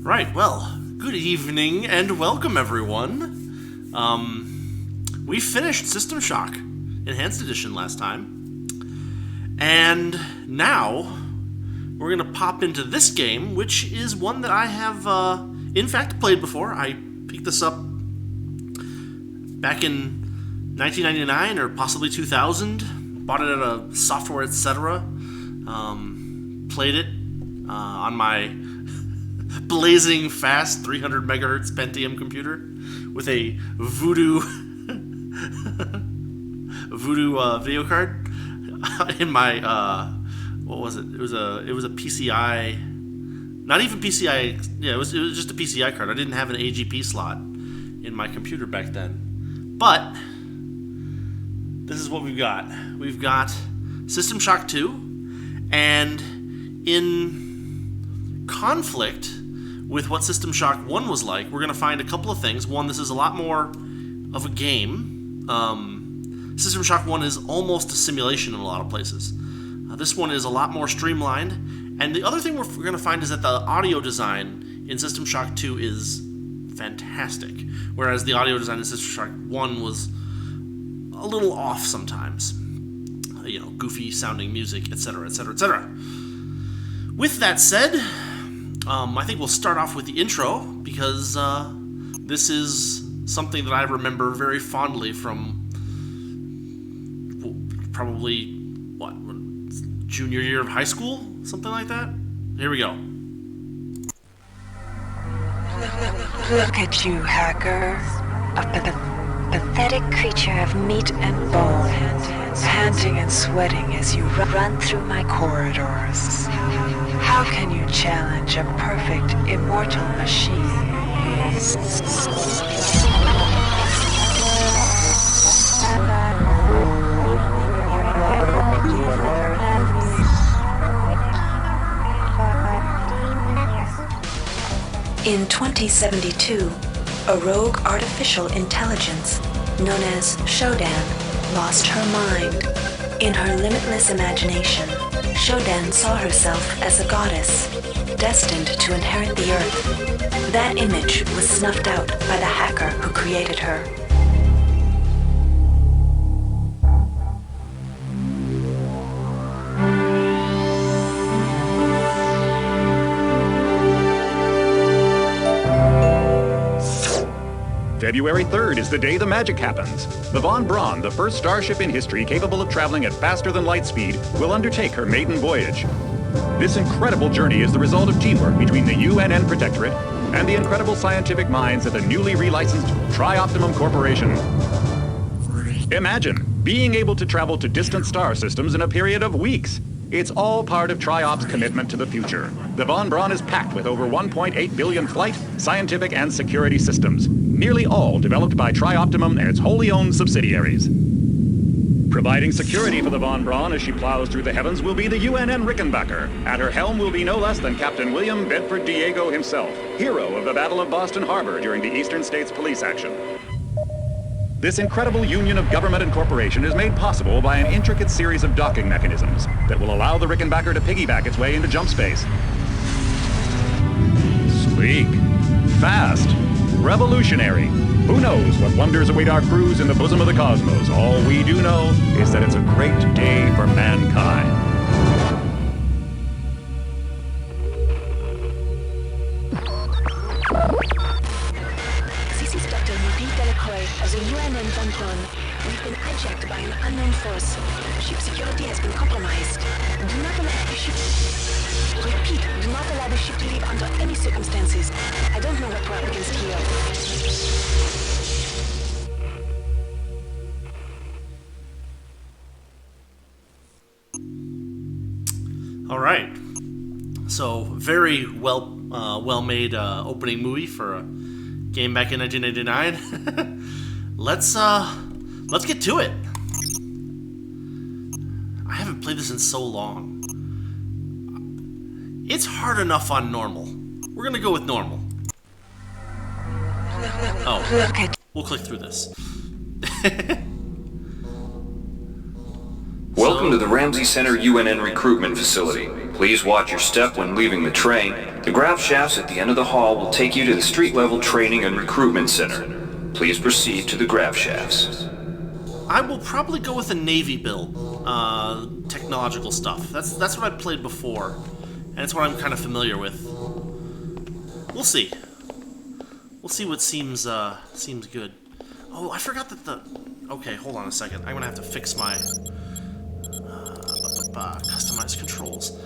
Right, well, good evening and welcome everyone. We finished System Shock Enhanced Edition last time, and now we're going to pop into this game, which is one that I have, in fact, played before. I picked this up back in 1999 or possibly 2000, bought it at a Software Etc., played it on my blazing fast 300 megahertz Pentium computer with a Voodoo video card in my what was it? It was a PCI, not even PCI. Yeah, it was just a PCI card. I didn't have an AGP slot in my computer back then. But this is what we've got. We've got System Shock 2, and in conflict with what System Shock 1 was like, we're going to find a couple of things. One, this is a lot more of a game. System Shock 1 is almost a simulation in a lot of places. This one is a lot more streamlined. And the other thing we're going to find is that the audio design in System Shock 2 is fantastic, whereas the audio design in System Shock 1 was a little off sometimes. You know, goofy sounding music, etc., etc., etc. With that said, I think we'll start off with the intro, because this is something that I remember very fondly from probably, junior year of high school? Something like that? Here we go. Look at you, hacker. A pathetic creature of meat and bone, panting and sweating as you run through my corridors. How can you challenge a perfect, immortal machine? In 2072, a rogue artificial intelligence known as Shodan lost her mind. In her limitless imagination, Shodan saw herself as a goddess, destined to inherit the earth. That image was snuffed out by the hacker who created her. February 3rd is the day the magic happens. The Von Braun, the first starship in history capable of traveling at faster than light speed, will undertake her maiden voyage. This incredible journey is the result of teamwork between the UNN Protectorate and the incredible scientific minds at the newly relicensed Tri-Optimum Corporation. Imagine being able to travel to distant star systems in a period of weeks. It's all part of Tri-Op's commitment to the future. The Von Braun is packed with over 1.8 billion flight, scientific, and security systems, nearly all developed by Tri-Optimum and its wholly owned subsidiaries. Providing security for the Von Braun as she plows through the heavens will be the UNN Rickenbacker. At her helm will be no less than Captain William Bedford Diego himself, hero of the Battle of Boston Harbor during the Eastern States Police action. This incredible union of government and corporation is made possible by an intricate series of docking mechanisms that will allow the Rickenbacker to piggyback its way into jump space. Sleek, fast, revolutionary. Who knows what wonders await our crews in the bosom of the cosmos? All we do know is that it's a great day for mankind. As a UNN Von Braun, we've been hijacked by an unknown force. Ship security has been compromised. Do not allow the ship... Repeat, do not allow the ship to leave under any circumstances. I don't know what we're up against here. All right. So, very well-made opening movie for a game back in 1989. Let's get to it. I haven't played this in so long. It's hard enough on normal. We're gonna go with normal. Oh, we'll click through this. Welcome to the Ramsey Center UNN Recruitment Facility. Please watch your step when leaving the train. The grav shafts at the end of the hall will take you to the street-level training and recruitment center. Please proceed to the grav shafts. I will probably go with a Navy build, technological stuff. That's what I've played before, and it's what I'm kind of familiar with. We'll see. We'll see what seems good. Oh, I forgot that the... Okay, hold on a second. I'm gonna have to fix my customize controls.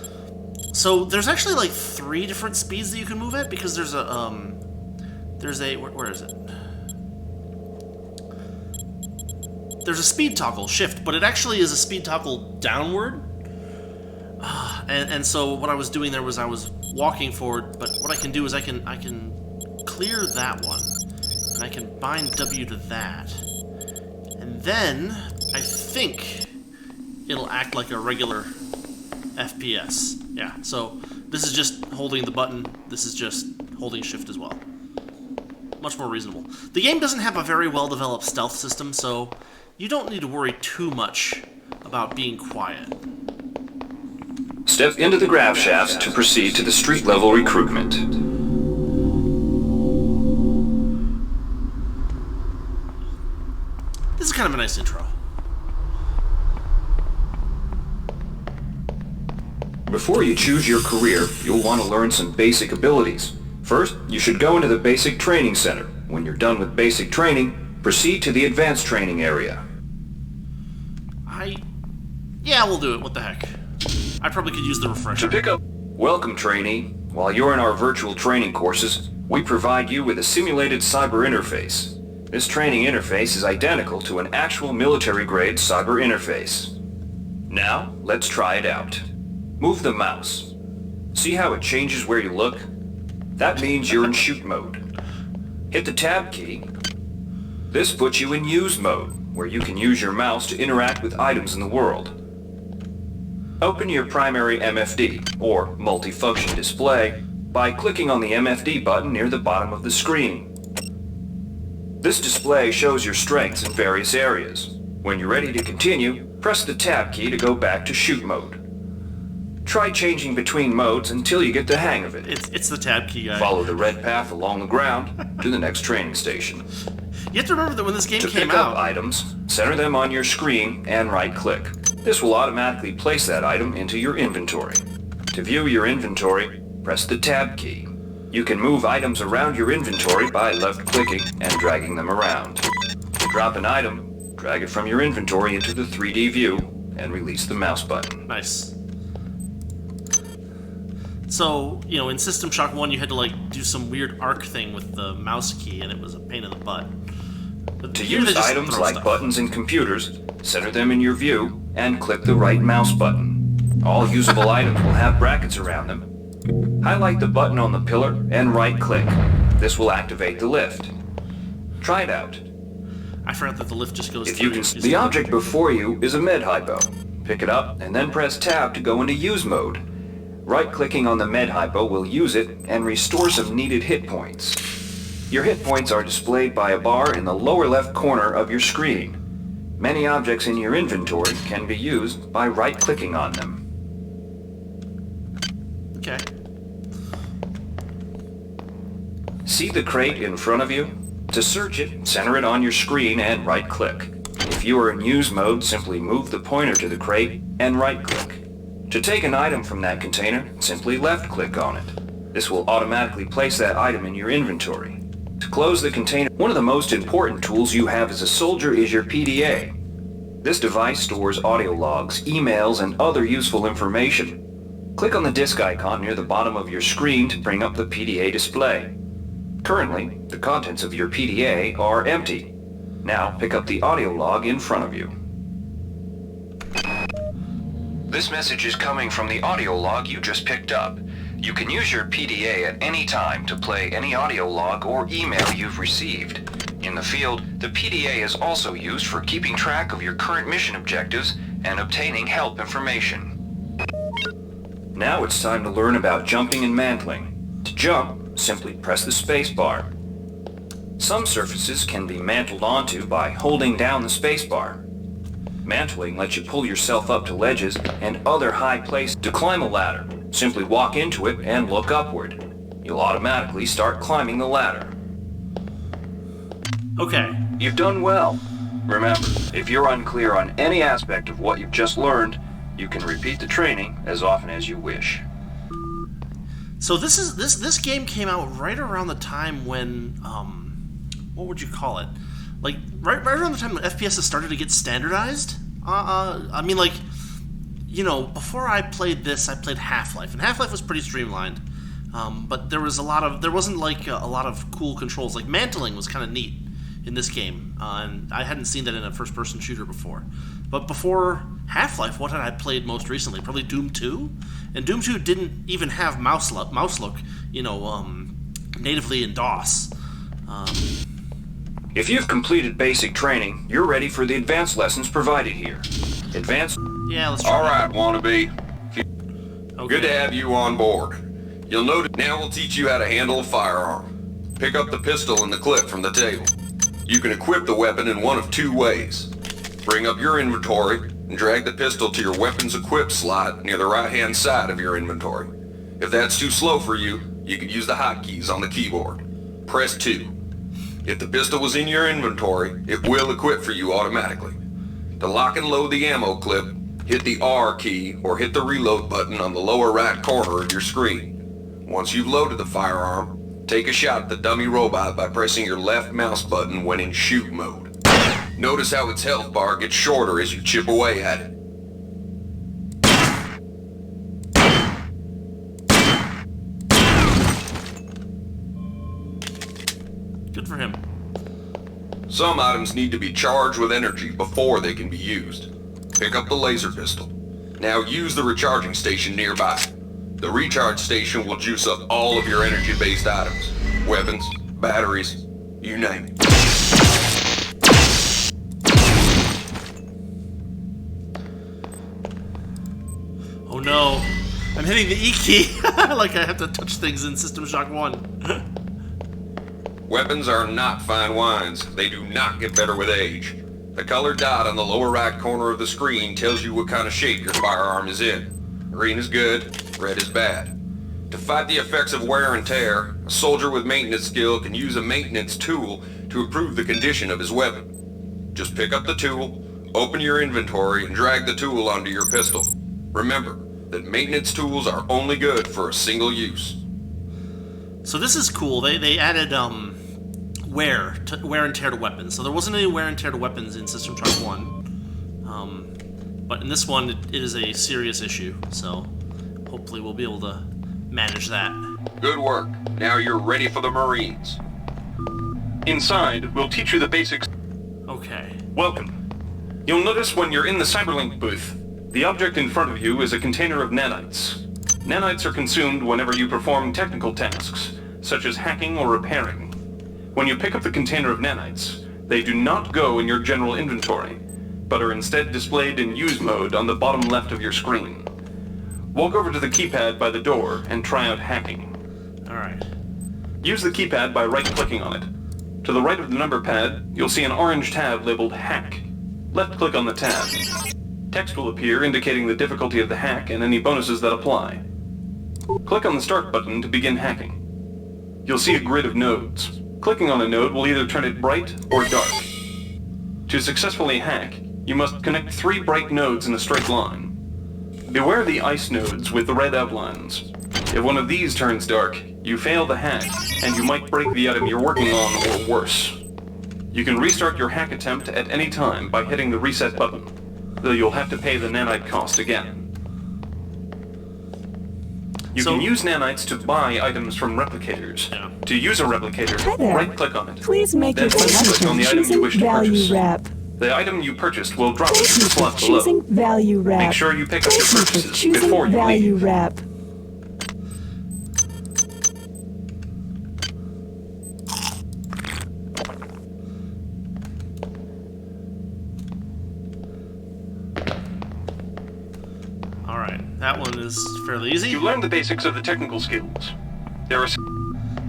So there's actually like 3 different speeds that you can move at, because there's a where is it? There's a speed toggle, shift, but it actually is a speed toggle downward. And so what I was doing there was I was walking forward, but what I can do is I can clear that one, and I can bind W to that, and then I think it'll act like a regular FPS. Yeah, so this is just holding the button, this is just holding shift as well. Much more reasonable. The game doesn't have a very well-developed stealth system, so you don't need to worry too much about being quiet. Step into the grav shafts to proceed to the street-level recruitment. This is kind of a nice intro. Before you choose your career, you'll want to learn some basic abilities. First, you should go into the basic training center. When you're done with basic training, proceed to the advanced training area. Yeah, we'll do it. What the heck? I probably could use the refresher. To pick up... Welcome, trainee. While you're in our virtual training courses, we provide you with a simulated cyber interface. This training interface is identical to an actual military-grade cyber interface. Now, let's try it out. Move the mouse. See how it changes where you look? That means you're in shoot mode. Hit the tab key. This puts you in use mode, where you can use your mouse to interact with items in the world. Open your primary MFD, or multifunction display, by clicking on the MFD button near the bottom of the screen. This display shows your strengths in various areas. When you're ready to continue, press the tab key to go back to shoot mode. Try changing between modes until you get the hang of it. It's the tab key, guy. Follow the red path along the ground to the next training station. You have to remember that when this game To came pick up out... items, center them on your screen and right-click. This will automatically place that item into your inventory. To view your inventory, press the tab key. You can move items around your inventory by left-clicking and dragging them around. To drop an item, drag it from your inventory into the 3D view and release the mouse button. Nice. So, you know, in System Shock 1 you had to like do some weird arc thing with the mouse key, and it was a pain in the butt. But To here use they just items throw like stuff. buttons in computers, center them in your view and click the right mouse button. All usable items will have brackets around them. Highlight the button on the pillar and right-click. This will activate the lift. Try it out. I forgot that the lift just goes If you through. can, the object before you is a med hypo. Pick it up and then press tab to go into use mode. Right-clicking on the med hypo will use it and restore some needed hit points. Your hit points are displayed by a bar in the lower left corner of your screen. Many objects in your inventory can be used by right-clicking on them. Okay. See the crate in front of you? To search it, center it on your screen and right-click. If you are in use mode, simply move the pointer to the crate and right-click. To take an item from that container, simply left-click on it. This will automatically place that item in your inventory. To close the container, one of the most important tools you have as a soldier is your PDA. This device stores audio logs, emails, and other useful information. Click on the disk icon near the bottom of your screen to bring up the PDA display. Currently, the contents of your PDA are empty. Now pick up the audio log in front of you. This message is coming from the audio log you just picked up. You can use your PDA at any time to play any audio log or email you've received. In the field, the PDA is also used for keeping track of your current mission objectives and obtaining help information. Now it's time to learn about jumping and mantling. To jump, simply press the space bar. Some surfaces can be mantled onto by holding down the space bar. Mantling lets you pull yourself up to ledges and other high places. To climb a ladder, Simply walk into it and look upward. You'll automatically start climbing the ladder. Okay. You've done well. Remember, if you're unclear on any aspect of what you've just learned, you can repeat the training as often as you wish. So this game came out right around the time when what would you call it? Like right around the time when FPSs started to get standardized. I mean, like, you know, before I played this, I played Half-Life, and Half-Life was pretty streamlined. But there wasn't like a lot of cool controls. Like mantling was kind of neat in this game, and I hadn't seen that in a first-person shooter before. But before Half-Life, what had I played most recently? Probably Doom 2, and Doom 2 didn't even have mouse look, you know, natively in DOS. If you've completed basic training, you're ready for the advanced lessons provided here. Advanced. Yeah, let's try. All right, wannabe. Okay. Good to have you on board. You'll notice now we'll teach you how to handle a firearm. Pick up the pistol and the clip from the table. You can equip the weapon in one of two ways. Bring up your inventory and drag the pistol to your weapons equip slot near the right-hand side of your inventory. If that's too slow for you, you can use the hotkeys on the keyboard. Press 2. If the pistol was in your inventory, it will equip for you automatically. To lock and load the ammo clip, hit the R key or hit the reload button on the lower right corner of your screen. Once you've loaded the firearm, take a shot at the dummy robot by pressing your left mouse button when in shoot mode. Notice how its health bar gets shorter as you chip away at it. Good for him. Some items need to be charged with energy before they can be used. Pick up the laser pistol. Now use the recharging station nearby. The recharge station will juice up all of your energy-based items. Weapons, batteries, you name it. Oh no, I'm hitting the E key like I have to touch things in System Shock 1. Weapons are not fine wines. They do not get better with age. The colored dot on the lower right corner of the screen tells you what kind of shape your firearm is in. Green is good, red is bad. To fight the effects of wear and tear, a soldier with maintenance skill can use a maintenance tool to improve the condition of his weapon. Just pick up the tool, open your inventory, and drag the tool onto your pistol. Remember that maintenance tools are only good for a single use. So this is cool. They added wear and tear to weapons. So there wasn't any wear and tear to weapons in System Shock 1. But in this one, it is a serious issue. So hopefully we'll be able to manage that. Good work. Now you're ready for the Marines. Inside, we'll teach you the basics. Okay. Welcome. You'll notice when you're in the Cyberlink booth, the object in front of you is a container of nanites. Nanites are consumed whenever you perform technical tasks, such as hacking or repairing. When you pick up the container of nanites, they do not go in your general inventory, but are instead displayed in use mode on the bottom left of your screen. Walk over to the keypad by the door and try out hacking. Alright. Use the keypad by right-clicking on it. To the right of the number pad, you'll see an orange tab labeled Hack. Left-click on the tab. Text will appear indicating the difficulty of the hack and any bonuses that apply. Click on the Start button to begin hacking. You'll see a grid of nodes. Clicking on a node will either turn it bright or dark. To successfully hack, you must connect 3 bright nodes in a straight line. Beware the ice nodes with the red outlines. If one of these turns dark, you fail the hack, and you might break the item you're working on or worse. You can restart your hack attempt at any time by hitting the reset button, though you'll have to pay the nanite cost again. You can use nanites to buy items from replicators. Yeah. To use a replicator, Hi there. right-click on it. Please make Then your click on the item you wish to value purchase. wrap. The item you purchased will drop Thank into you the for slot below. choosing value wrap. Make sure you pick up your Thank you for purchases choosing before you value leave. wrap. Alright. That one is fairly easy. You learn the basics of the technical skills. There are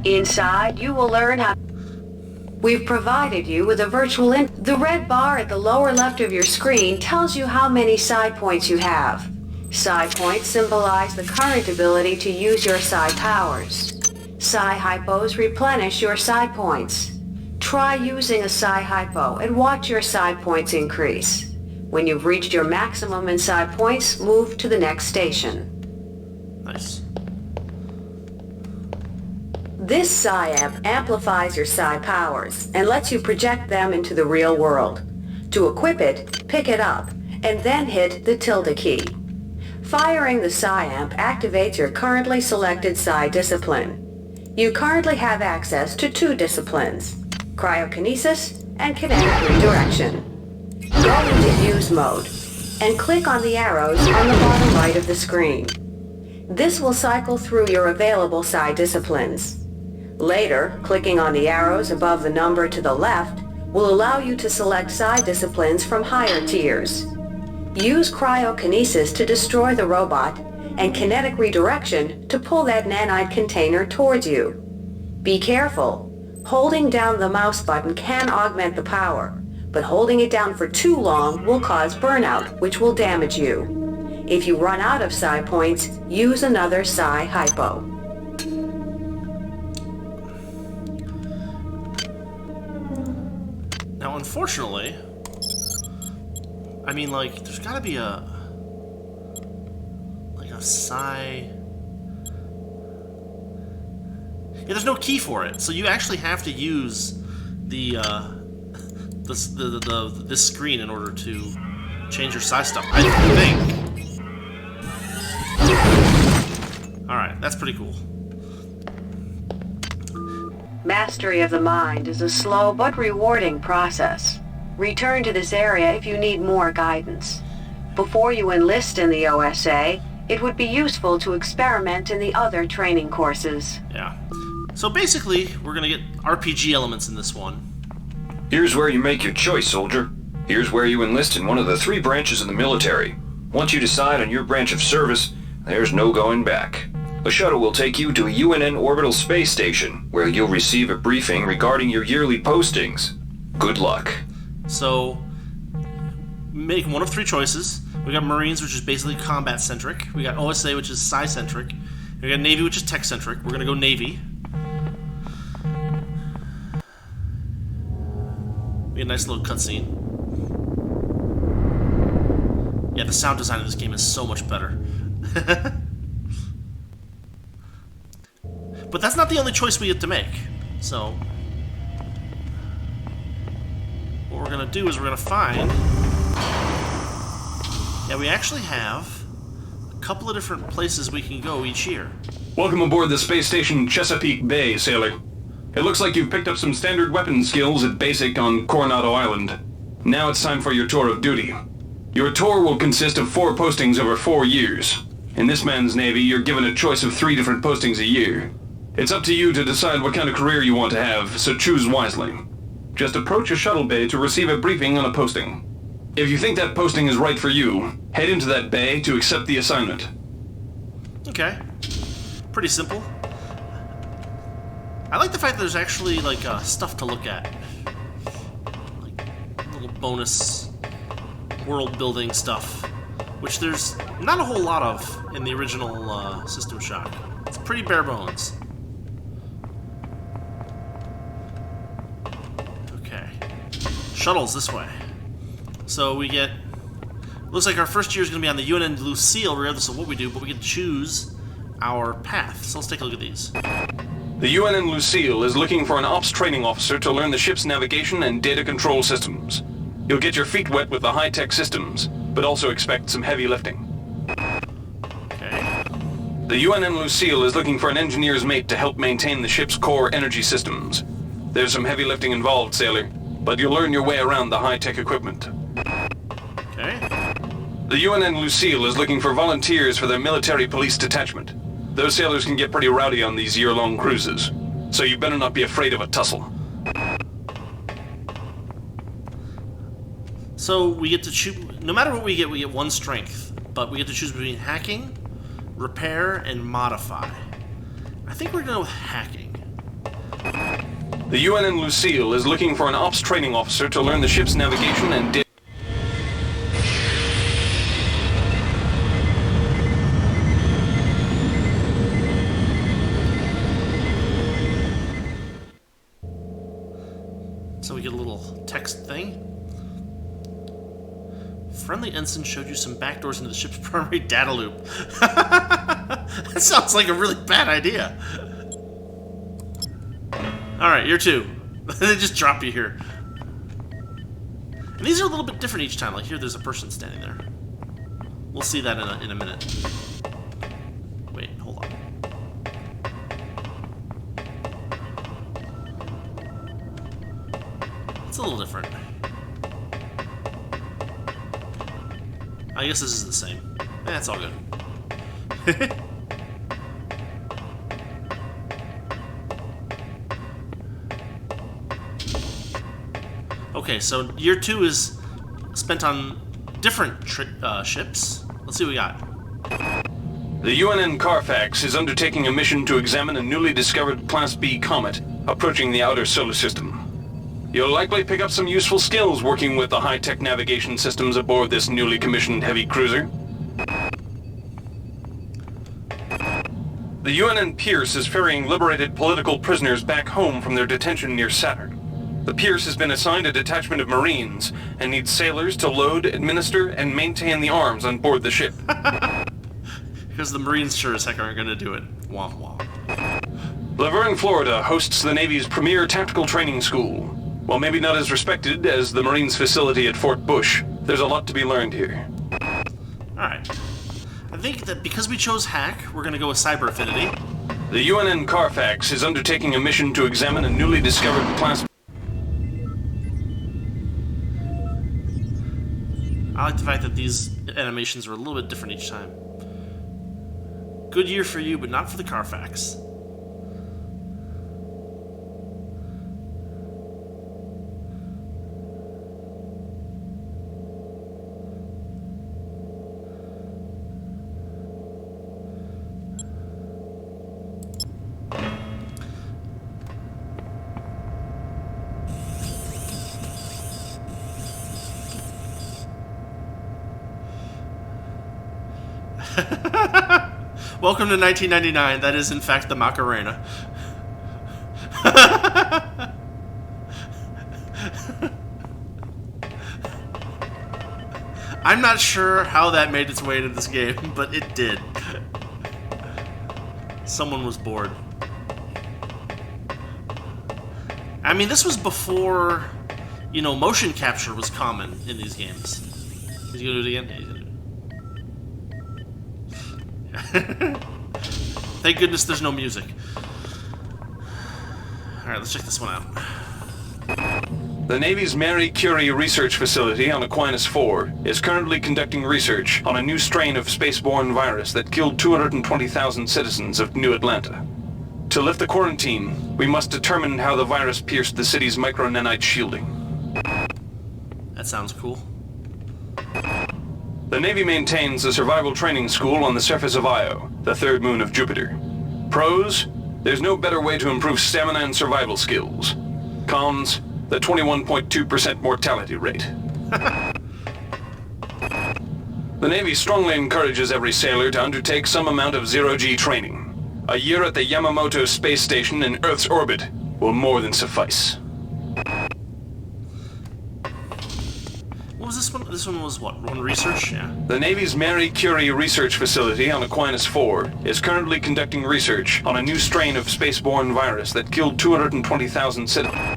Inside, you will learn how... We've provided you with a The red bar at the lower left of your screen tells you how many side points you have. Psi points symbolize the current ability to use your psi powers. Psi hypos replenish your psi points. Try using a psi hypo and watch your psi points increase. When you've reached your maximum in psi points, move to the next station. Nice. This psi amp amplifies your psi powers and lets you project them into the real world. To equip it, pick it up, and then hit the tilde key. Firing the psi amp activates your currently selected psi discipline. You currently have access to 2 disciplines, cryokinesis and kinetic redirection. Go into use mode and click on the arrows on the bottom right of the screen. This will cycle through your available psi disciplines. Later, clicking on the arrows above the number to the left will allow you to select psi disciplines from higher tiers. Use cryokinesis to destroy the robot and kinetic redirection to pull that nanite container towards you. Be careful. Holding down the mouse button can augment the power, but holding it down for too long will cause burnout, which will damage you. If you run out of psi points, use another psi hypo. Now, unfortunately, I mean, like, there's gotta be a psi... Yeah, there's no key for it, so you actually have to use this screen in order to change your psi stuff, I think. Alright, that's pretty cool. Mastery of the mind is a slow but rewarding process. Return to this area if you need more guidance. Before you enlist in the OSA, it would be useful to experiment in the other training courses. Yeah. So basically, we're gonna get RPG elements in this one. Here's where you make your choice, soldier. Here's where you enlist in one of the 3 branches of the military. Once you decide on your branch of service, there's no going back. A shuttle will take you to a UNN orbital space station, where you'll receive a briefing regarding your yearly postings. Good luck. So, make one of 3 choices. We got Marines, which is basically combat-centric. We got OSA, which is psi-centric. We got Navy, which is tech-centric. We're gonna go Navy. We get a nice little cutscene. Yeah, the sound design of this game is so much better. But that's not the only choice we get to make. So, what we're gonna do is we're gonna find... Yeah, we actually have a couple of different places we can go each year. Welcome aboard the space station Chesapeake Bay, sailor. It looks like you've picked up some standard weapon skills at Basic on Coronado Island. Now it's time for your tour of duty. Your tour will consist of 4 postings over 4 years. In this man's Navy, you're given a choice of 3 different postings a year. It's up to you to decide what kind of career you want to have, so choose wisely. Just approach a shuttle bay to receive a briefing on a posting. If you think that posting is right for you, head into that bay to accept the assignment. Okay. Pretty simple. I like the fact that there's actually, like, stuff to look at. Like, little bonus world-building stuff, which there's not a whole lot of in the original System Shock. It's pretty bare bones. Okay. Shuttles this way. So we get... Looks like our first year is going to be on the UNN Lucille, regardless of what we do, but we can choose our path. So let's take a look at these. The UNN Lucille is looking for an ops training officer to learn the ship's navigation and data control systems. You'll get your feet wet with the high-tech systems, but also expect some heavy lifting. Okay. The UNN Lucille is looking for an engineer's mate to help maintain the ship's core energy systems. There's some heavy lifting involved, sailor, but you'll learn your way around the high-tech equipment. Okay. The UNN Lucille is looking for volunteers for their military police detachment. Those sailors can get pretty rowdy on these year-long cruises, so you better not be afraid of a tussle. So we get to choose, no matter what we get 1 strength, but we get to choose between hacking, repair, and modify. I think we're going to go with hacking. The UNN Lucille is looking for an ops training officer to learn the ship's navigation and So we get a little text thing. Friendly ensign showed you some backdoors into the ship's primary data loop. That sounds like a really bad idea. Alright, you're 2. They just drop you here. And these are a little bit different each time. Like here, there's a person standing there. We'll see that in a minute. Wait, hold on. It's a little different. I guess this is the same. It's all good. Okay, so year 2 is spent on different ships. Let's see what we got. The UNN Carfax is undertaking a mission to examine a newly discovered Class B comet approaching the outer solar system. You'll likely pick up some useful skills working with the high-tech navigation systems aboard this newly commissioned heavy cruiser. The UNN Pierce is ferrying liberated political prisoners back home from their detention near Saturn. The Pierce has been assigned a detachment of Marines and needs sailors to load, administer, and maintain the arms on board the ship. Because the Marines sure as heck aren't going to do it. Wah wah. Laverne, Florida hosts the Navy's premier tactical training school. While maybe not as respected as the Marines facility at Fort Bush, there's a lot to be learned here. Alright. I think that because we chose hack, we're going to go with cyber affinity. The UNN Carfax is undertaking a mission to examine a newly discovered class... I like the fact that these animations are a little bit different each time. Good year for you, but not for the Carfax. Welcome to 1999. That is, in fact, the Macarena. I'm not sure how that made its way into this game, but it did. Someone was bored. I mean, this was before, you know, motion capture was common in these games. Is he gonna do it again? Yeah, he's gonna do it. Thank goodness there's no music. Alright, let's check this one out. The Navy's Marie Curie Research Facility on Aquinas 4 is currently conducting research on a new strain of spaceborne virus that killed 220,000 citizens of New Atlanta. To lift the quarantine, we must determine how the virus pierced the city's micronanite shielding. That sounds cool. The Navy maintains a survival training school on the surface of Io, the third moon of Jupiter. Pros, there's no better way to improve stamina and survival skills. Cons, the 21.2% mortality rate. The Navy strongly encourages every sailor to undertake some amount of zero-G training. A year at the Yamamoto space station in Earth's orbit will more than suffice. What was this one? This one was what? One research? Yeah. The Navy's Marie Curie Research Facility on Aquinas 4 is currently conducting research on a new strain of spaceborne virus that killed 220,000 citizens.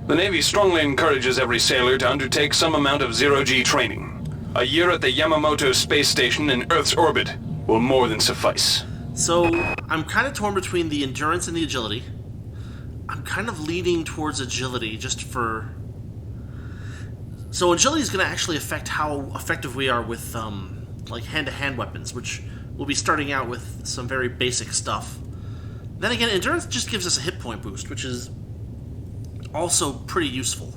The Navy strongly encourages every sailor to undertake some amount of zero-G training. A year at the Yamamoto space station in Earth's orbit will more than suffice. So, I'm kind of torn between the endurance and the agility. I'm kind of leaning towards agility just for... So agility is going to actually affect how effective we are with, like, hand-to-hand weapons, which we'll be starting out with some very basic stuff. Then again, endurance just gives us a hit point boost, which is also pretty useful.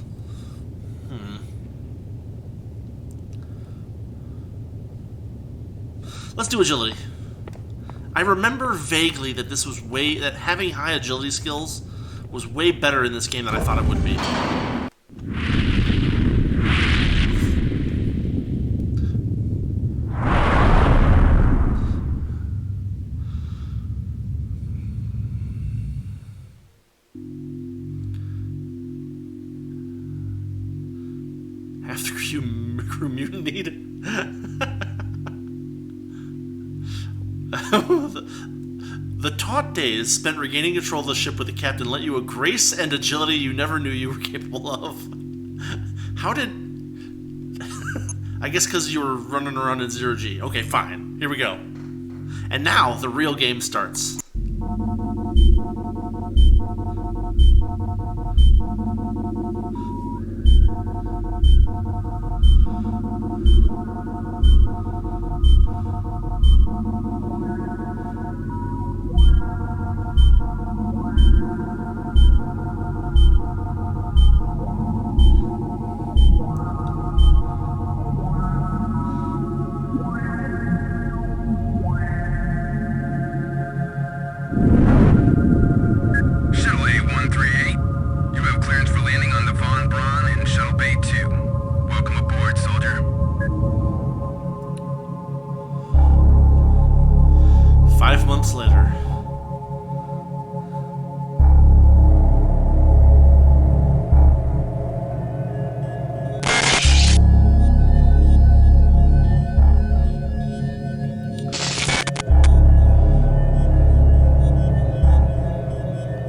Let's do agility. I remember vaguely that this was that having high agility skills was way better in this game than I thought it would be. After crew mutinied. The taut days spent regaining control of the ship with the captain lent you a grace and agility you never knew you were capable of. How did... I guess because you were running around in 0G. Okay, fine. Here we go. And now, the real game starts. Shuttle A-138. You have clearance for landing on the Von Braun in Shuttle Bay 2. Welcome aboard, soldier. 5 months later.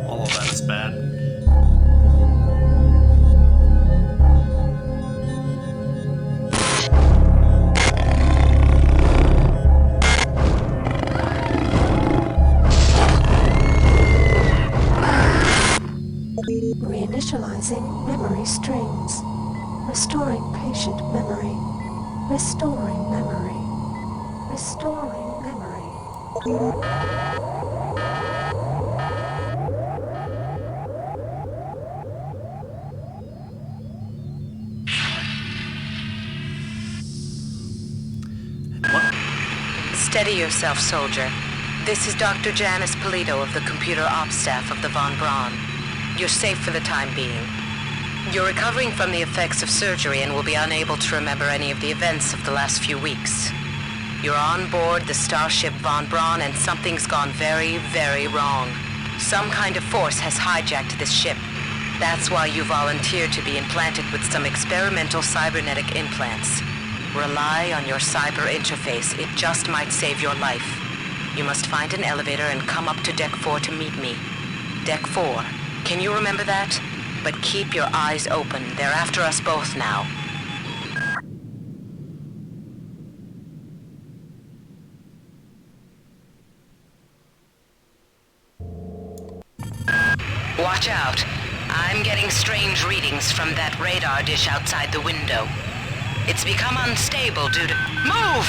All of that is bad. Reinitializing memory strings. Restoring patient memory. Restoring memory. Restoring memory. What? Steady yourself, soldier. This is Dr. Janice Polito of the computer ops staff of the Von Braun. You're safe for the time being. You're recovering from the effects of surgery and will be unable to remember any of the events of the last few weeks. You're on board the starship Von Braun and something's gone very, very wrong. Some kind of force has hijacked this ship. That's why you volunteered to be implanted with some experimental cybernetic implants. Rely on your cyber interface. It just might save your life. You must find an elevator and come up to Deck 4 to meet me. Deck 4. Can you remember that? But keep your eyes open. They're after us both now. Watch out. I'm getting strange readings from that radar dish outside the window. It's become unstable due to... Move!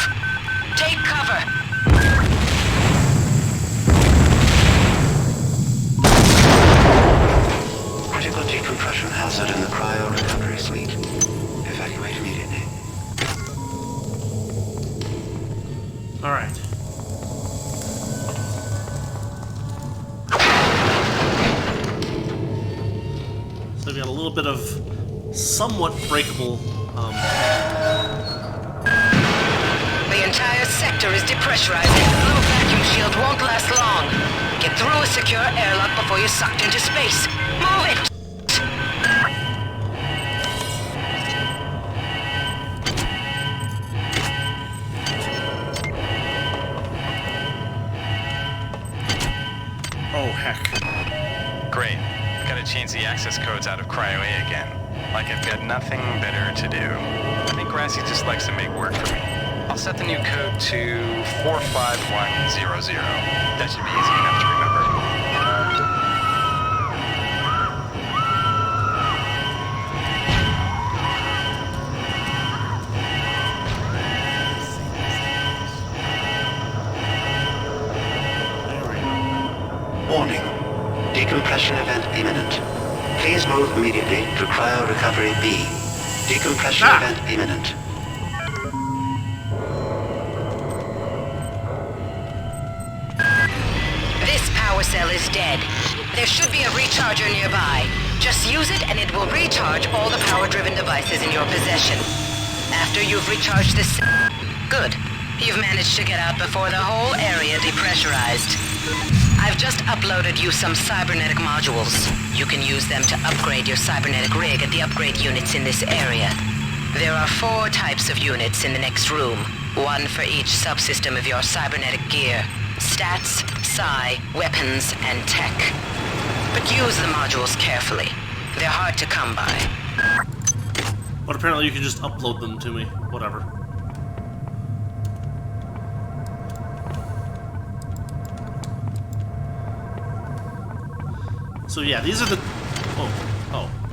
Take cover! Critical decompression hazard in the cryo recovery suite. Evacuate immediately. Alright. So we got a little bit of somewhat breakable. The entire sector is depressurized and the blue vacuum shield won't last long. Get through a secure airlock before you're sucked into space. Move it! Oh, heck. Great. Gotta change the access codes out of Cryo A again. Like I've got nothing better to do. I think Grassy just likes to make work for me. I'll set the new code to 45100. That should be easy enough to remember. Warning. Decompression event imminent. Please move immediately to cryo recovery B. Decompression event imminent. This power cell is dead. There should be a recharger nearby. Just use it and it will recharge all the power-driven devices in your possession. After you've recharged this... Good. You've managed to get out before the whole area depressurized. I've just uploaded you some cybernetic modules. You can use them to upgrade your cybernetic rig at the upgrade units in this area. There are 4 types of units in the next room. 1 for each subsystem of your cybernetic gear. Stats, psi, weapons, and tech. But use the modules carefully. They're hard to come by. But apparently you can just upload them to me. Whatever. So yeah, these are the...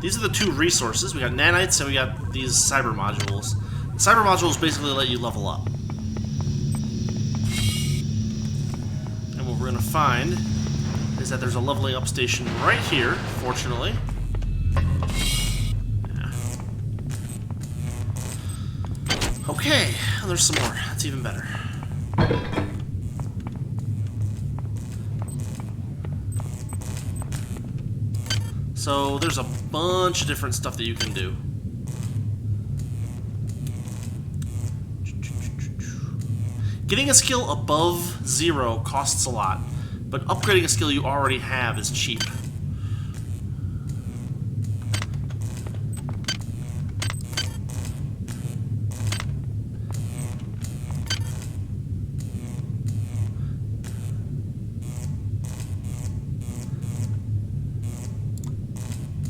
These are the 2 resources. We got nanites and we got these cyber modules. The cyber modules basically let you level up. And what we're going to find is that there's a leveling up station right here, fortunately. Yeah. Okay, there's some more. That's even better. So there's a bunch of different stuff that you can do. Getting a skill above 0 costs a lot, but upgrading a skill you already have is cheap.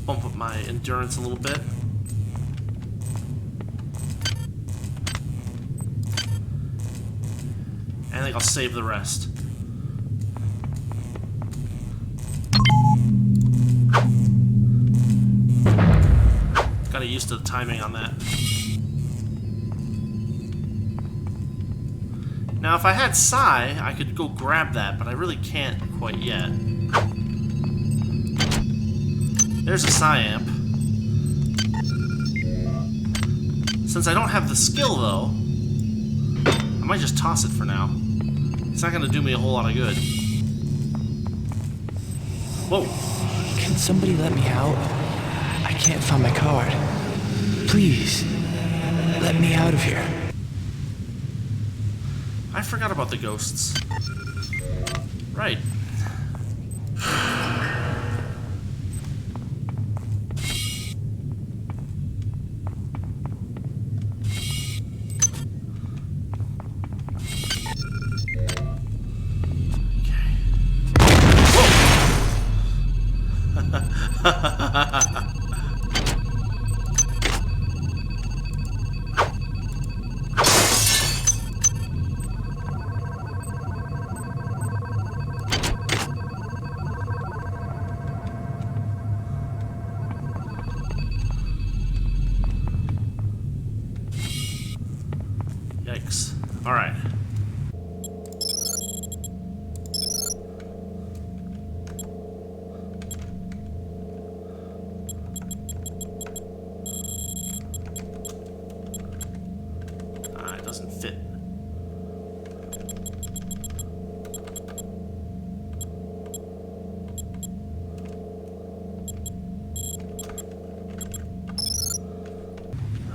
Bump up my endurance a little bit. I think I'll save the rest. Got used to the timing on that. Now, if I had Psi, I could go grab that, but I really can't quite yet. There's a Psi amp. Since I don't have the skill, though, I might just toss it for now. It's not going to do me a whole lot of good. Whoa. Can somebody let me out? I can't find my card. Please, let me out of here. I forgot about the ghosts. Right. Yikes. All right. It doesn't fit.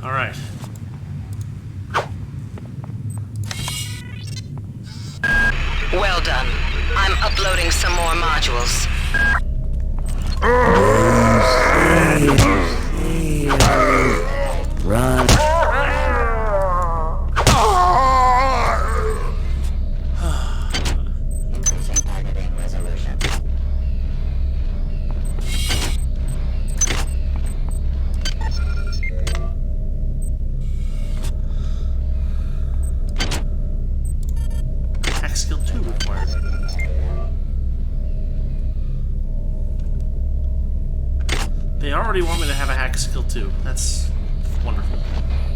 All right. Well done. I'm uploading some more modules. Run. Skill 2 required. They already want me to have a hack skill 2. That's wonderful.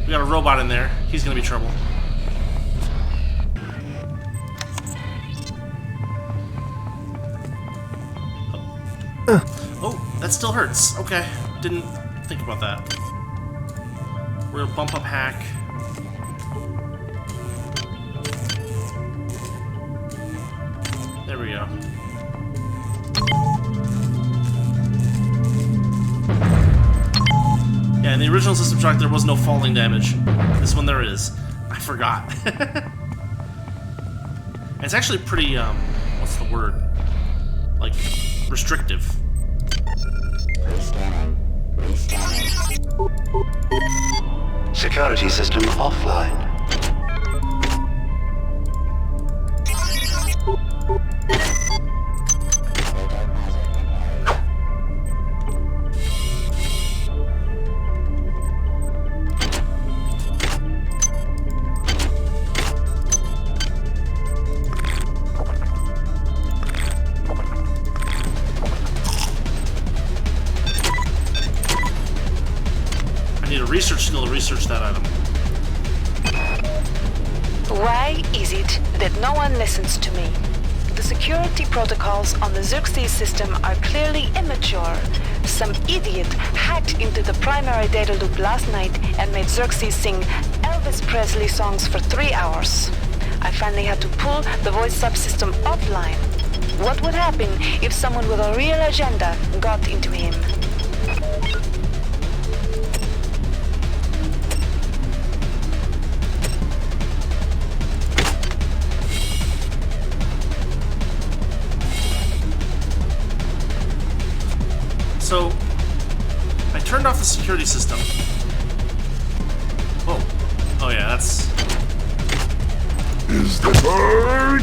We got a robot in there. He's gonna be trouble. Oh, that still hurts. Okay, didn't think about that. We're gonna bump up hack. There we go. Yeah, in the original System Shock there was no falling damage. This one there is. I forgot. It's actually pretty, what's the word? Like, restrictive. Rescanning. security system offline. Need a research skill to research that item. Why is it that no one listens to me? The security protocols on the Xerxes system are clearly immature. Some idiot hacked into the primary data loop last night and made Xerxes sing Elvis Presley songs for 3 hours. I finally had to pull the voice subsystem offline. What would happen if someone with a real agenda got into him? So, I turned off the security system. Whoa. Oh yeah, that's... Is the bird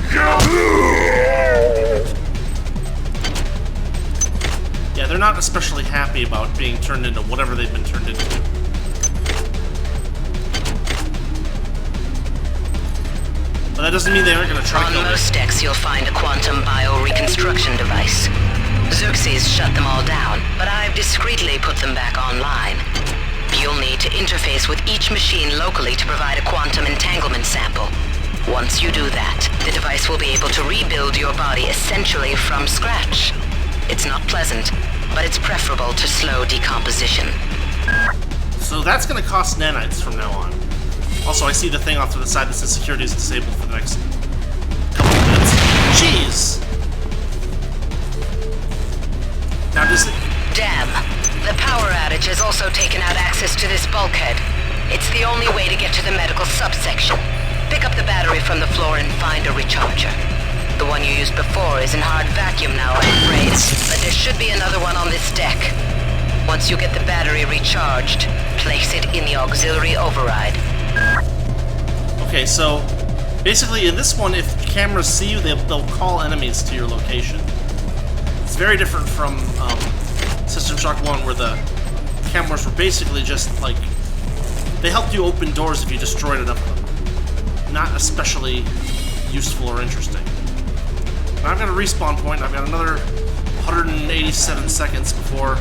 Yeah, they're not especially happy about being turned into whatever they've been turned into. But that doesn't mean they aren't going to try to kill On me. most decks, you'll find a quantum bioreconstruction device. Xerxes shut them all down, but I've discreetly put them back online. You'll need to interface with each machine locally to provide a quantum entanglement sample. Once you do that, the device will be able to rebuild your body essentially from scratch. It's not pleasant, but it's preferable to slow decomposition. So that's going to cost nanites from now on. Also, I see the thing off to the side that says security is disabled for the next couple of minutes. Jeez! Now does it... Damn. The power outage has also taken out access to this bulkhead. It's the only way to get to the medical subsection. Pick up the battery from the floor and find a recharger. The one you used before is in hard vacuum now, I'm afraid, but there should be another one on this deck. Once you get the battery recharged, place it in the auxiliary override. Okay, so basically in this one, if cameras see you, they'll call enemies to your location. It's very different from System Shock 1, where the cameras were basically just like... They helped you open doors if you destroyed enough of them. Not especially useful or interesting. Now I've got a respawn point, I've got another 187 seconds before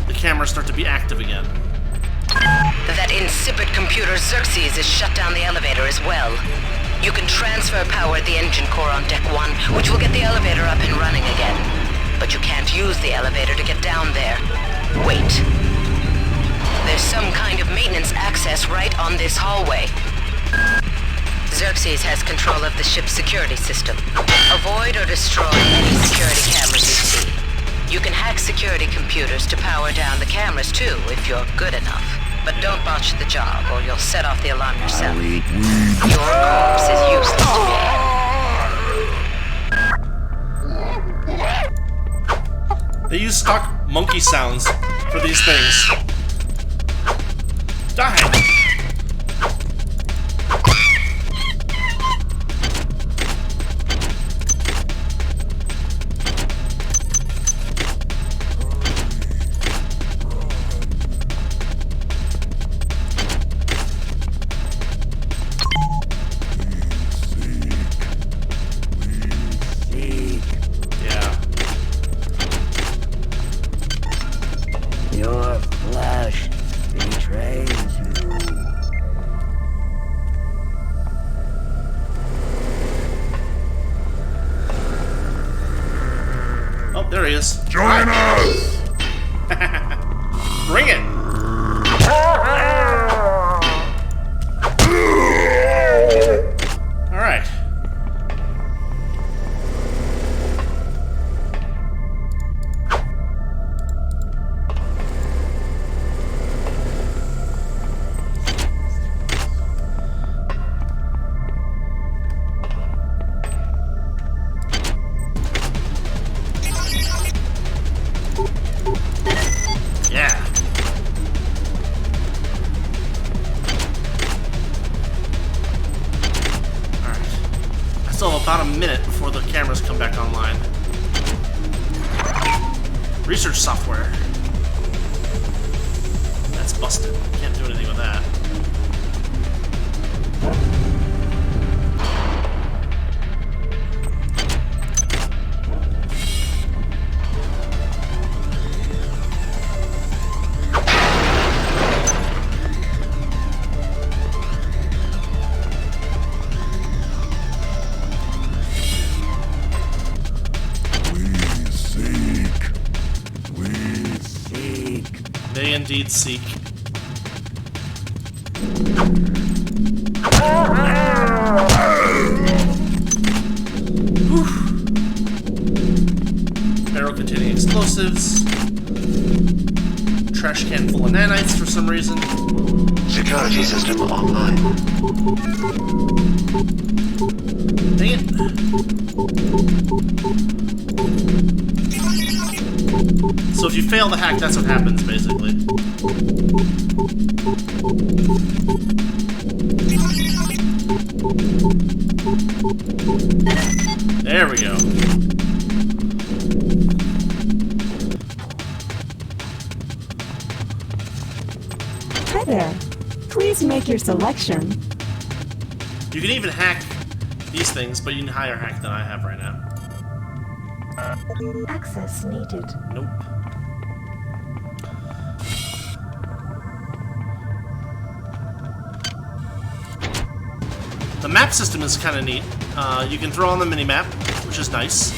the cameras start to be active again. That insipid computer Xerxes has shut down the elevator as well. You can transfer power at the engine core on Deck 1, which will get the elevator up and running again. But you can't use the elevator to get down there. Wait. There's some kind of maintenance access right on this hallway. Xerxes has control of the ship's security system. Avoid or destroy any security cameras you see. You can hack security computers to power down the cameras too, if you're good enough. But don't botch the job, or you'll set off the alarm yourself. Your corpse is useless to me. They use stock monkey sounds for these things. Die! Your flesh betrays you. Oh, there he is. Join us! Bring it! Alright. Yeah. Research software. That's busted. Can't do anything with that. They indeed seek. Barrel containing explosives. Trash can full of nanites for some reason. Security system online. Dang it. So if you fail the hack, that's what happens, basically. There we go. Hi there. Please make your selection. You can even hack these things, but you can higher hack than I have right now. Access needed. Nope. The map system is kind of neat. You can throw on the mini-map, which is nice.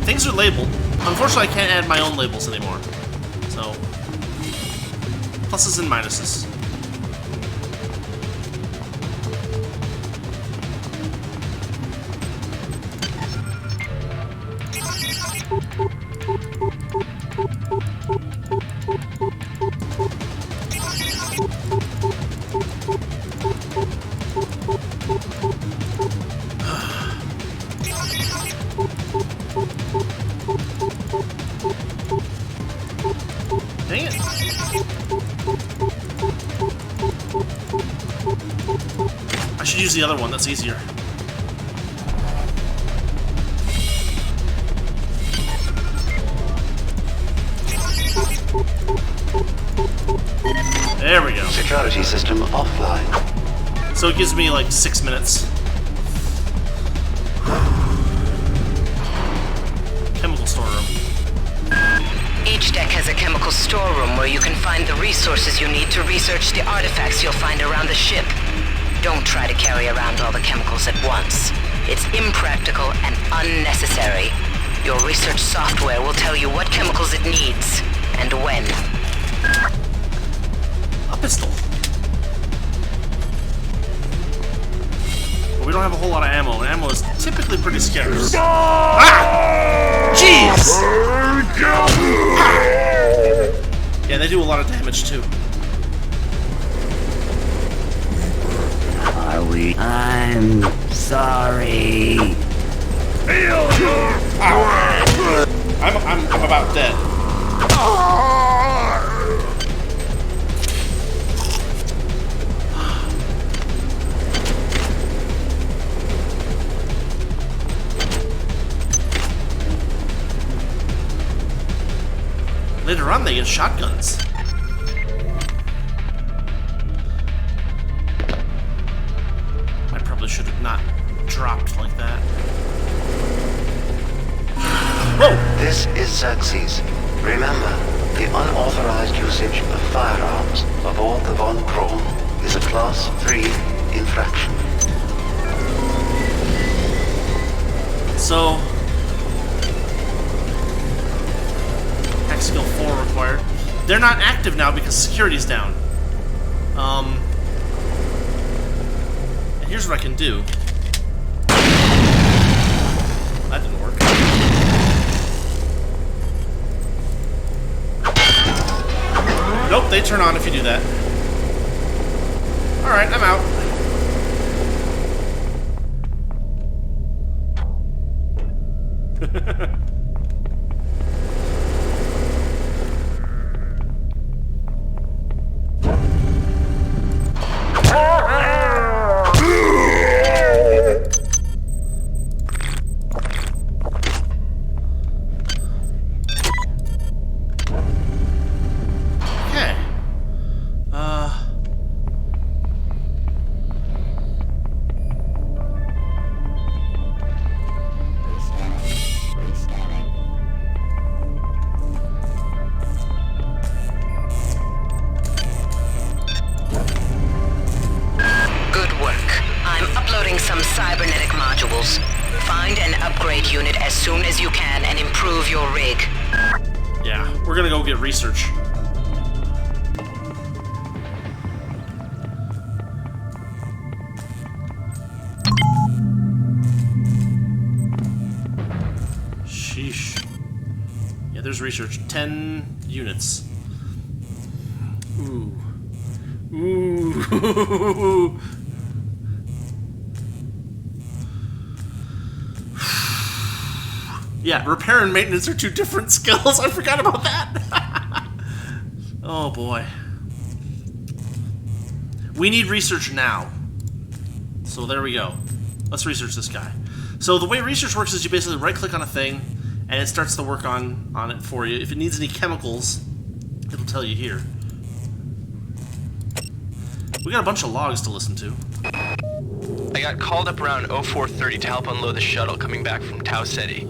Things are labeled. Unfortunately, I can't add my own labels anymore. So, pluses and minuses. Dang it. I should use the other one, that's easier. There we go. Security system offline. So it gives me like 6 minutes. Chemical storeroom. Each deck has a chemical storeroom where you can find the resources you need to research the artifacts you'll find around the ship. Don't try to carry around all the chemicals at once. It's impractical and unnecessary. Your research software will tell you what chemicals it needs and when. A pistol. But we don't have a whole lot of ammo, and ammo is typically pretty scarce. Ah! Jeez! Yeah, they do a lot of damage too. Are we? I'm sorry. I'm about dead. Later on, they get shotguns. I probably should have not dropped like that. Whoa! This is Xerxes. Remember, the unauthorized usage of firearms aboard the Von Braun is a Class 3 infraction. So, hack skill 4 required. They're not active now because security's down. And here's what I can do. That didn't work. Nope, they turn on if you do that. Alright, I'm out. cybernetic modules. Find and upgrade unit as soon as you can and improve your rig. Yeah, we're gonna go get research. Sheesh. Yeah, there's research. 10 units. Ooh. Ooh. Yeah, repair and maintenance are two different skills. I forgot about that. Oh boy. We need research now. So there we go. Let's research this guy. So the way research works is you basically right-click on a thing, and it starts to work on it for you. If it needs any chemicals, it'll tell you here. We got a bunch of logs to listen to. I got called up around 0430 to help unload the shuttle coming back from Tau Ceti.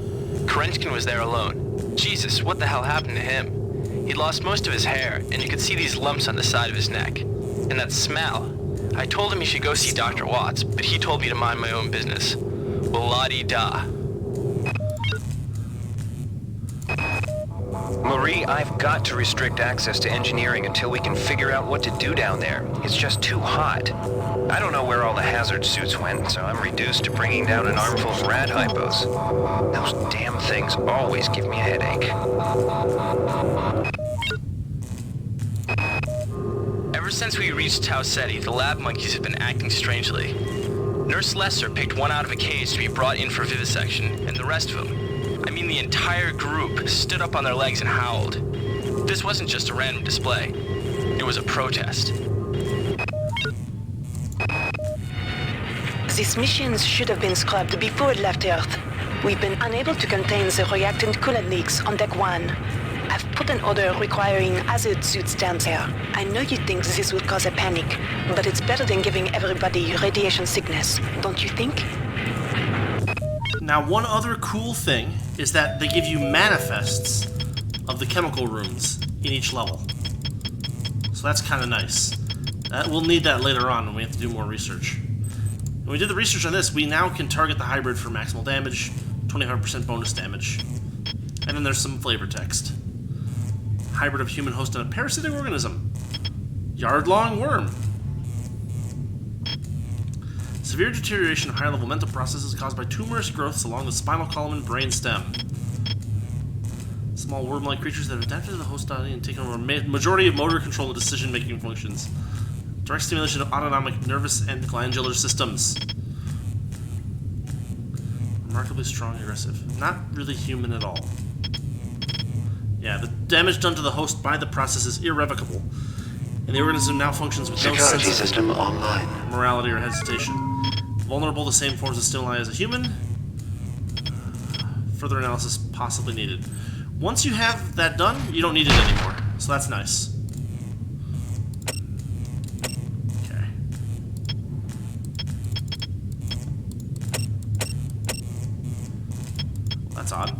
Kerenskin was there alone. Jesus, what the hell happened to him? He'd lost most of his hair, and you could see these lumps on the side of his neck. And that smell. I told him he should go see Dr. Watts, but he told me to mind my own business. Well, la-di-da. Marie, I've got to restrict access to engineering until we can figure out what to do down there. It's just too hot. I don't know where all the hazard suits went, so I'm reduced to bringing down an armful of rad hypos. Those damn things always give me a headache. Ever since we reached Tau Ceti, the lab monkeys have been acting strangely. Nurse Lesser picked one out of a cage to be brought in for vivisection, and the rest of them, I mean the entire group, stood up on their legs and howled. This wasn't just a random display. It was a protest. These machines should have been scrubbed before it left Earth. We've been unable to contain the reactant coolant leaks on Deck 1. I've put an order requiring hazard suits down there. I know you think this will cause a panic, but it's better than giving everybody radiation sickness, don't you think? Now, one other cool thing is that they give you manifests of the chemical rooms in each level. So that's kind of nice. We'll need that later on when we have to do more research. When we did the research on this, we now can target the hybrid for maximal damage, 25% bonus damage. And then there's some flavor text. Hybrid of human host and a parasitic organism. Yard-long worm. Severe deterioration of higher-level mental processes caused by tumorous growths along the spinal column and brain stem. Small worm-like creatures that have adapted to the host body and taken over a majority of motor control and decision-making functions. Direct stimulation of autonomic nervous and glandular systems. Remarkably strong and aggressive. Not really human at all. Yeah, the damage done to the host by the process is irrevocable, and the organism now functions with no sense of system online. Morality or hesitation. Vulnerable to same forms of stimuli as a human. Further analysis possibly needed. Once you have that done, you don't need it anymore, so that's nice. Okay. That's odd.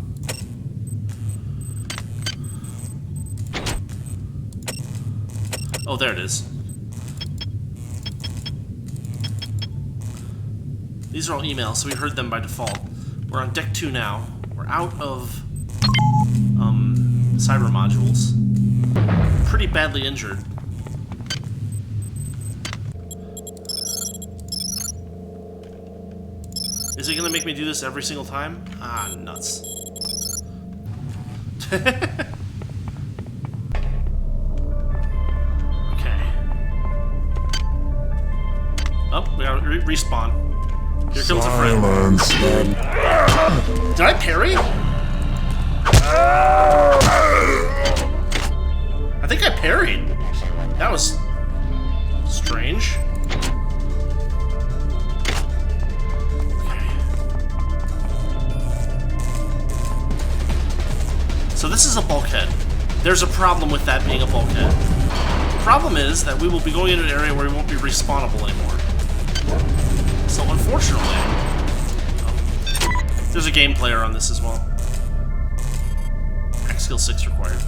Oh, there it is. These are all emails, so we heard them by default. We're on Deck 2 now. We're out of cyber modules. Pretty badly injured. Is it gonna make me do this every single time? Ah, nuts. Oh, we gotta respawn. Here comes a friend. Did I parry? I think I parried. That was strange. Okay. So this is a bulkhead. There's a problem with that being a bulkhead. The problem is that we will be going into an area where we won't be respawnable anymore. So unfortunately, there's a game player on this as well. Act skill 6 required.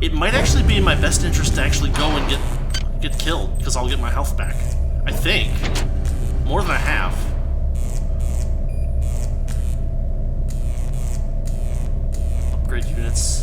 It might actually be in my best interest to actually go and get killed, because I'll get my health back. I think. More than I have. Upgrade units.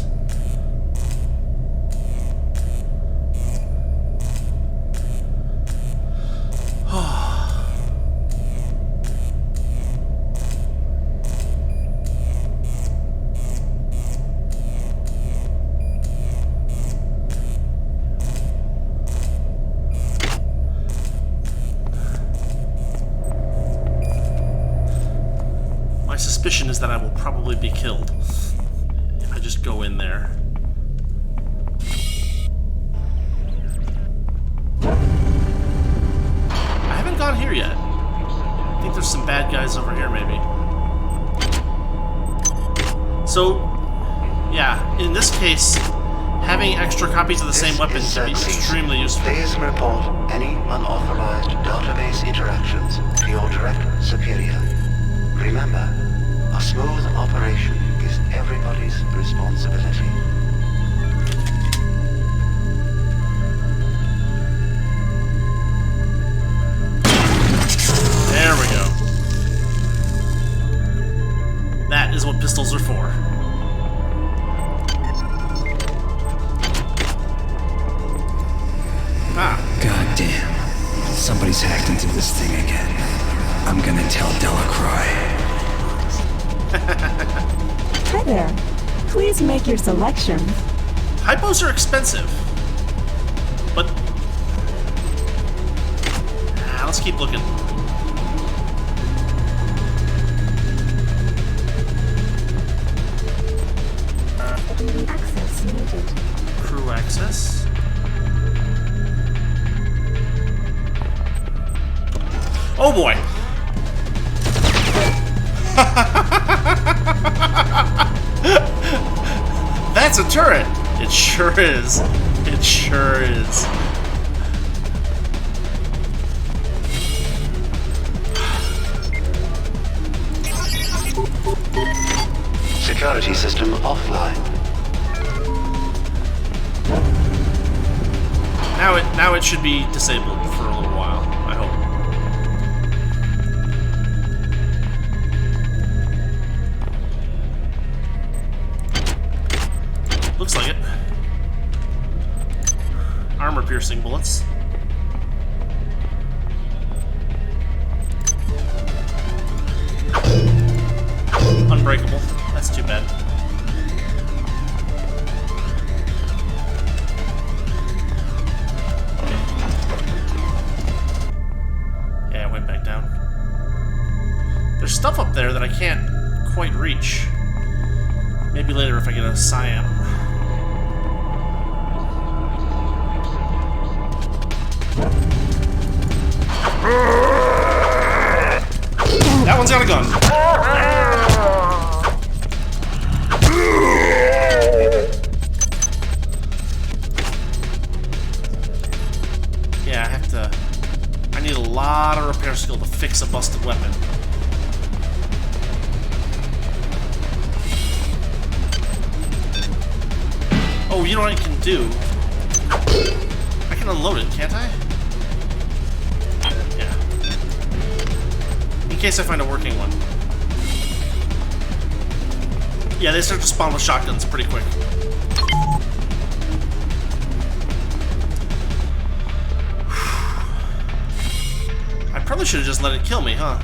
My suspicion is that I will probably be killed if I just go in there. I haven't gone here yet. I think there's some bad guys over here, maybe. So, yeah, in this case, having extra copies of the same weapon can be extremely useful. Please report any unauthorized database interactions to your direct superior. Remember, a smooth operation is everybody's responsibility. There we go. That is what pistols are for. God damn. Somebody's hacked into this thing again. I'm gonna tell Delacroix. Hi there. Please make your selection. Hypos are expensive. But... let's keep looking. Access needed. Crew access. Oh boy! That's a turret! It sure is. It sure is. Security system offline. Now it should be disabled for a little while, I hope. Looks like it. Armor-piercing bullets. Unbreakable. That's too bad. Yeah, it went back down. There's stuff up there that I can't quite reach. Maybe later if I get a Sci-Fi. That one's got a gun. Yeah, I need a lot of repair skill to fix a busted weapon. Oh, you know what I can do? I can unload it, can't I? Yeah. In case I find a working one. Yeah, they start to spawn with shotguns pretty quick. I probably should have just let it kill me, huh?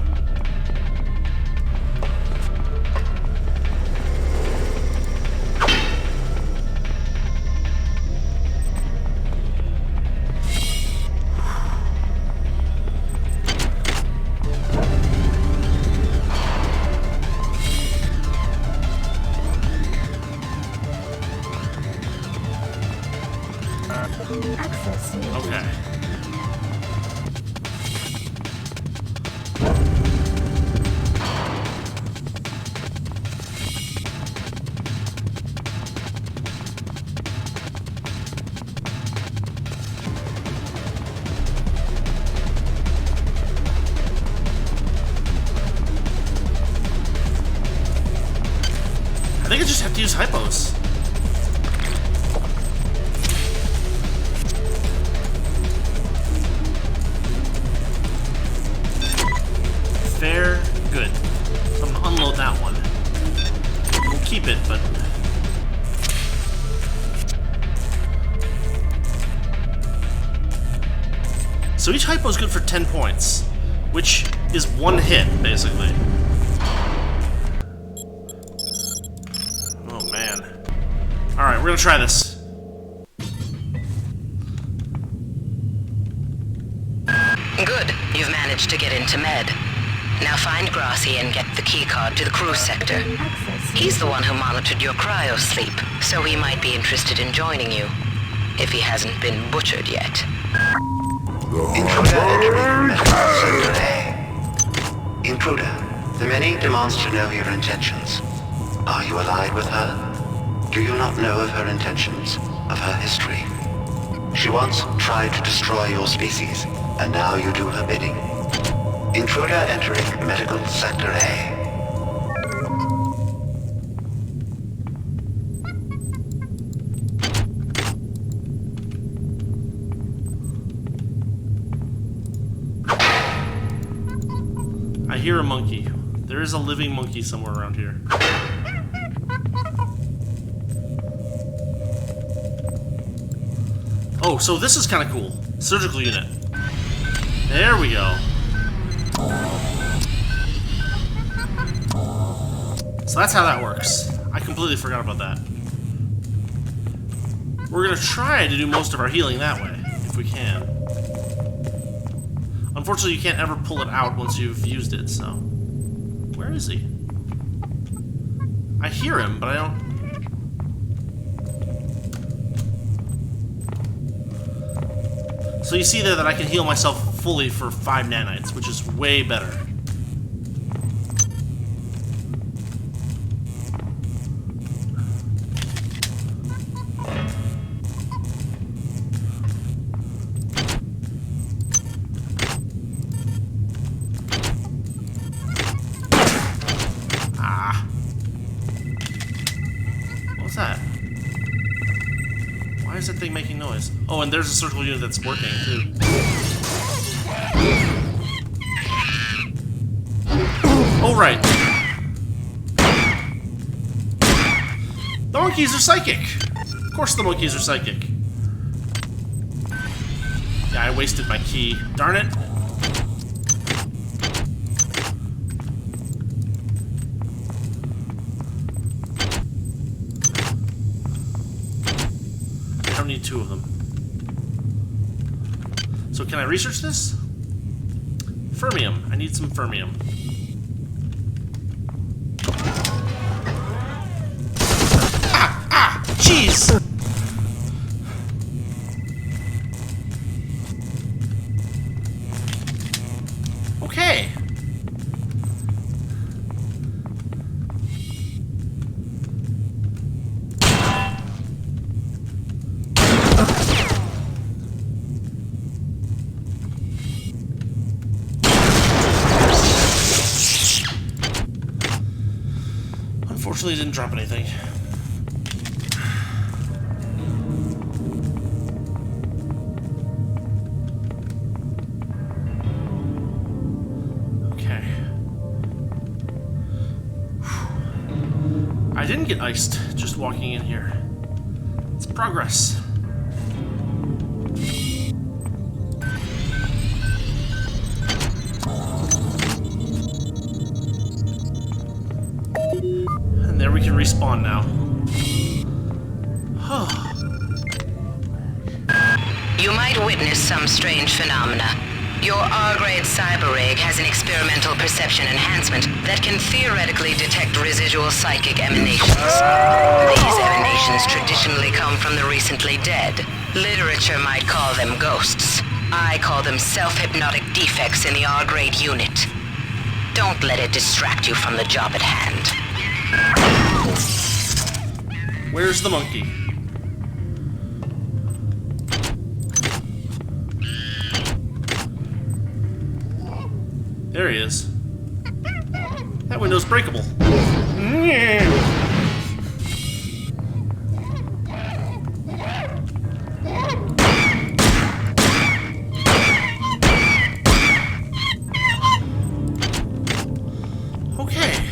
Access needed. Okay. I think I just have to use hypos. So each hypo is good for 10 points, which is one hit, basically. Oh, man. Alright, we're gonna try this. Good. You've managed to get into Med. Now find Grassi and get the keycard to the cruise sector. He's the one who monitored your cryo-sleep, so he might be interested in joining you. If he hasn't been butchered yet. Intruder entering medical sector A. Intruder, the many demands to know your intentions. Are you allied with her? Do you not know of her intentions, of her history? She once tried to destroy your species, and now you do her bidding. Intruder entering medical sector A. I hear a monkey. There is a living monkey somewhere around here. Oh, so this is kind of cool. Surgical unit. There we go. So that's how that works. I completely forgot about that. We're gonna try to do most of our healing that way, if we can. Unfortunately, you can't ever pull it out once you've used it, so... Where is he? I hear him, but I don't... So you see there that I can heal myself fully for 5 nanites, which is way better. Why is that thing making noise? Oh, and there's a surgical unit that's working, too. Oh, right. The monkeys are psychic! Of course the monkeys are psychic. Yeah, I wasted my key. Darn it. I don't need 2 of them. So can I research this? Fermium. I need some fermium. Ah! Jeez! Okay. Unfortunately, it didn't drop anything. Okay. I didn't get iced just walking in here. It's progress. And there we can respawn now. You might witness some strange phenomena. Your R-grade cyber rig has an experimental perception enhancement that can theoretically detect residual psychic emanations. These emanations traditionally come from the recently dead. Literature might call them ghosts. I call them self-hypnotic defects in the R-grade unit. Don't let it distract you from the job at hand. Where's the monkey? There he is. That window's breakable. Okay.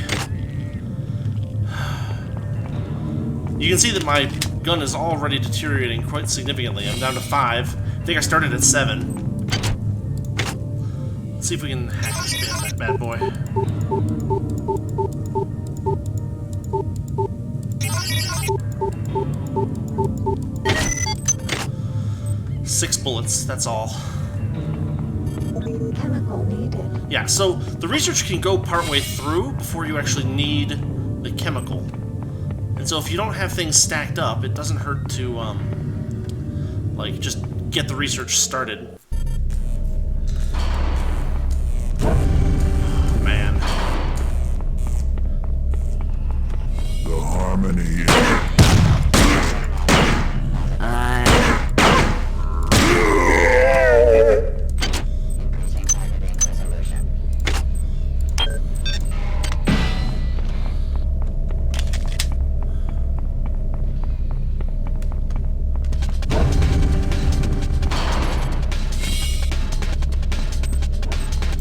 You can see that my gun is already deteriorating quite significantly. I'm down to 5. I think I started at 7. Let's see if we can hack this bad boy. Six bullets, that's all. Chemical needed. Yeah, so the research can go partway through before you actually need the chemical. And so if you don't have things stacked up, it doesn't hurt to, like, just get the research started. Man. The harmony.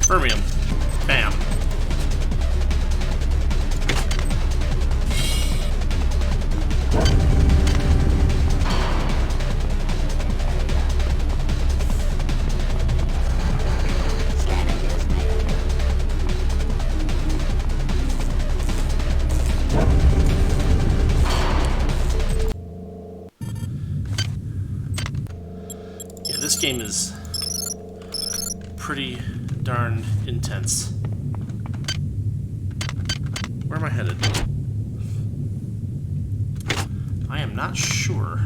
Fermium. Bam. Yeah, this game is pretty darn intense. Where am I headed? I am not sure.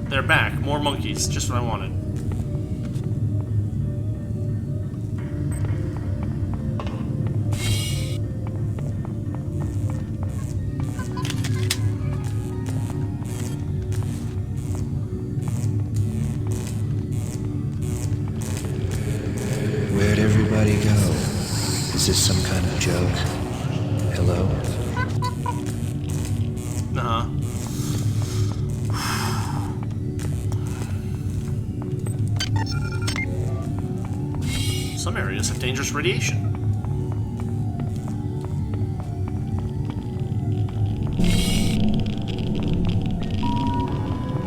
They're back. More monkeys. Just what I wanted. Where'd everybody go? Is this some kind of joke? Hello? Uh-huh. Some areas have dangerous radiation.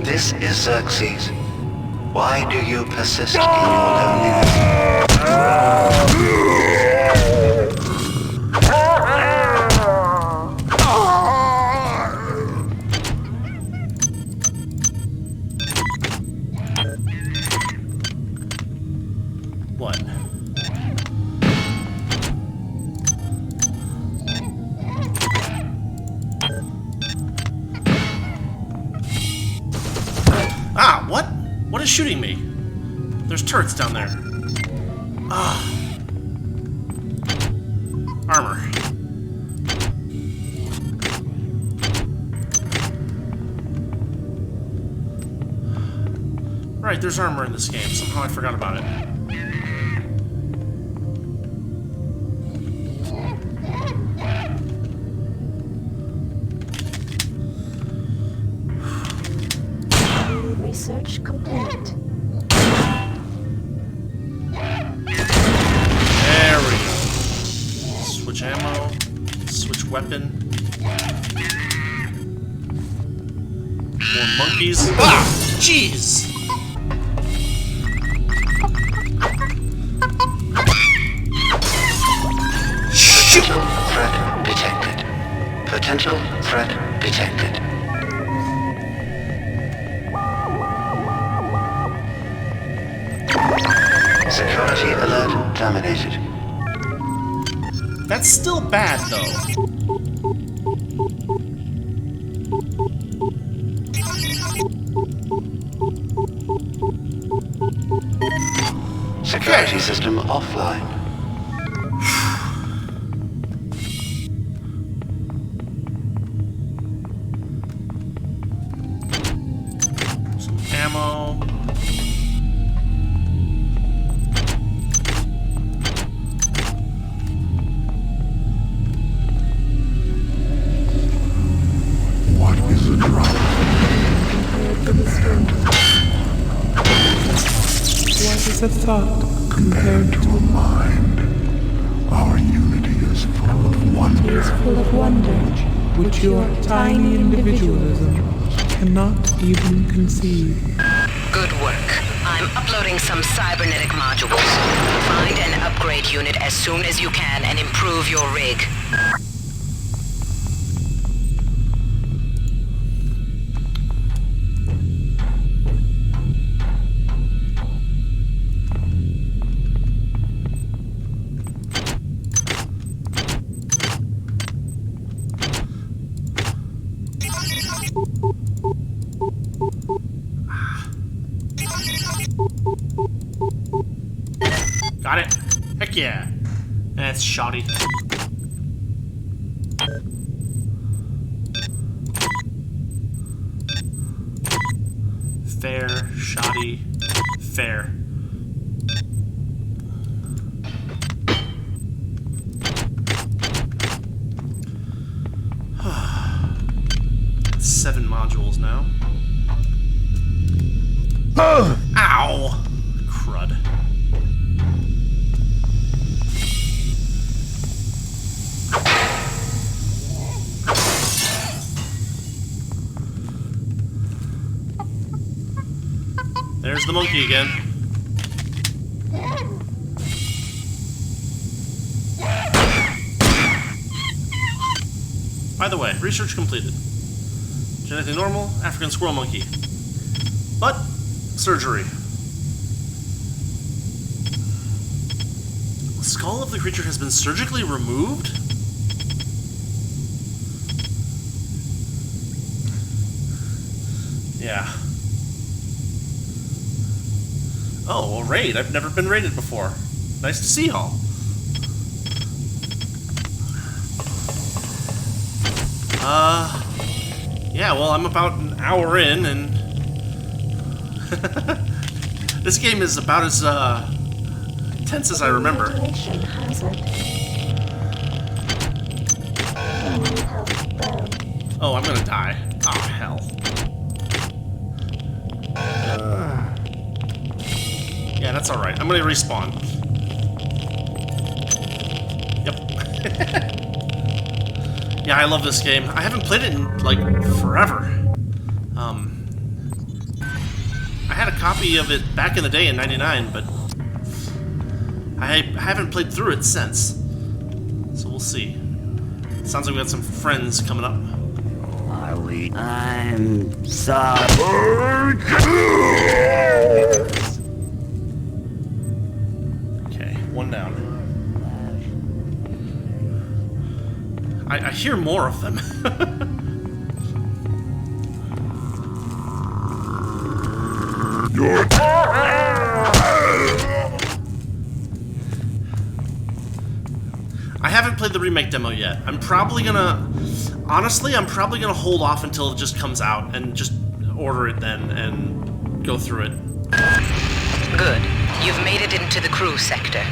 This is Xerxes. Why do you persist in your loneliness? What? Ah, what? What is shooting me? There's turrets down there. Ah. Armor. Right, there's armor in this game. Somehow I forgot about it. Research complete. There we go. Switch ammo. Switch weapon. More monkeys. Ah! Jeez! Potential threat detected. Potential threat detected. Security alert terminated. That's still bad, though. Security system offline. Some ammo. What is a drop? What is a thought Compared to a mind, our unity is full of is full of wonder, which your tiny individualism cannot even conceive. Good work. I'm uploading some cybernetic modules. Find and upgrade unit as soon as you can and improve your rig. Got it. Heck yeah. That's shoddy. Fair, shoddy, fair. Seven modules now. Ow! Crud. There's the monkey again. By the way, research completed. Genetically normal, African squirrel monkey. But, surgery. The skull of the creature has been surgically removed? Yeah. Oh, a raid. I've never been raided before. Nice to see y'all. Yeah, well, I'm about an hour in, and this game is about as intense as I remember. Oh, I'm gonna die. Oh, hell. Yeah, that's alright. I'm gonna respawn. Yep. Yeah, I love this game. I haven't played it in, like, forever. I had a copy of it back in the day in '99, but I haven't played through it since. So we'll see. Sounds like we got some friends coming up. I'm sorry. Okay, one down. I hear more of them. I haven't played the remake demo yet. Honestly, I'm probably gonna hold off until it just comes out and just order it then and go through it. Good. You've made it into the crew sector.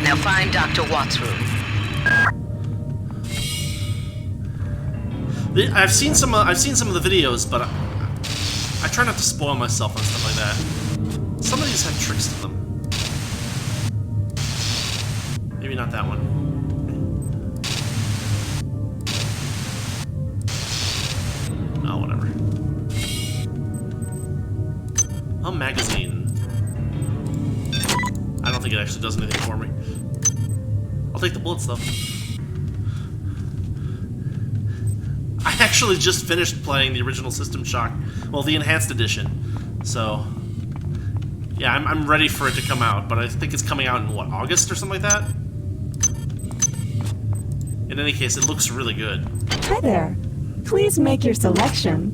Now find Dr. Watt's room. I've seen some of the videos, but I try not to spoil myself and stuff like that. Some of these have tricks to them. Maybe not that one. Oh, whatever. A magazine. I don't think it actually does anything for me. I'll take the bullets, though. I actually just finished playing the original System Shock, well, the Enhanced Edition. So, yeah, I'm ready for it to come out, but I think it's coming out in, what, August or something like that? In any case, it looks really good. Hi there. Please make your selection.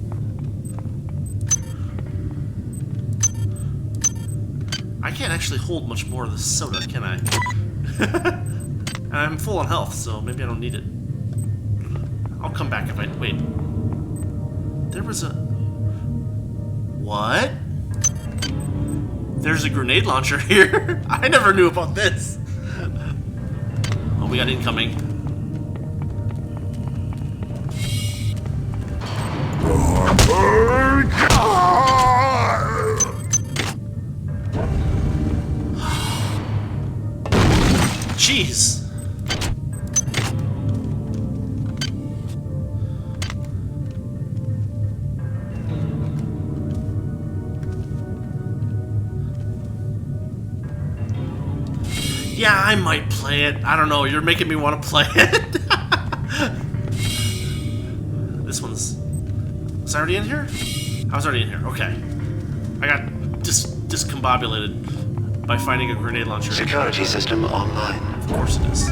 I can't actually hold much more of this soda, can I? And I'm full on health, so maybe I don't need it. I'll come back if I... Wait. There was a... What? There's a grenade launcher here? I never knew about this. Oh, we got incoming. Jeez. Yeah, I might play it. I don't know. You're making me want to play it. This one's... Was I already in here? I was already in here. Okay. I got discombobulated by finding a grenade launcher. Security system online. Of course it is.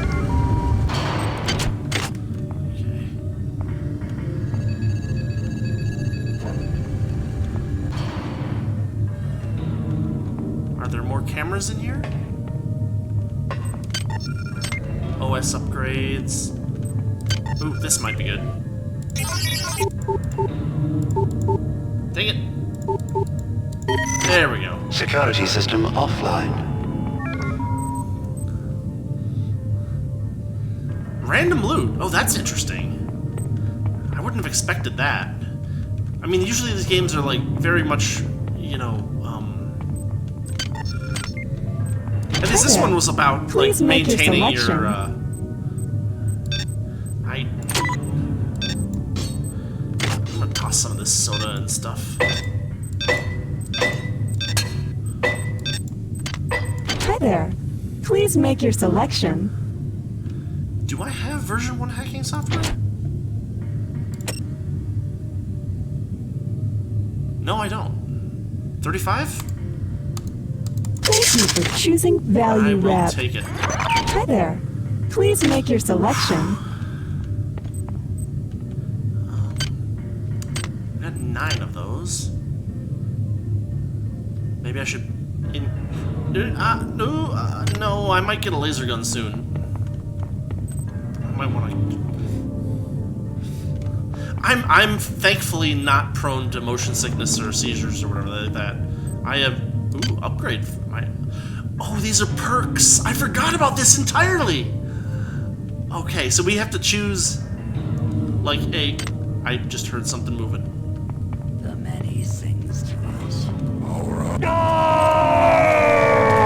Are there more cameras in here? OS upgrades. Ooh, this might be good. Dang it. There we go. Security system offline. Random loot. Oh, that's interesting. I wouldn't have expected that. I mean, usually these games are like very much, you know, at least this one was about like maintaining your I'm gonna toss some of this soda and stuff. Hi there. Please make your selection. Do I have version 1 hacking software? No, I don't. 35? Thank you for choosing Value I will Wrap. take it. Hi there. Please make your selection. I got 9 of those. Maybe I should... no, I might get a laser gun soon. I might want to... I'm thankfully not prone to motion sickness or seizures or whatever like that. I have... Ooh, upgrade. Oh, these are perks. I forgot about this entirely. Okay, so we have to choose like a... I just heard something moving. The many things to us.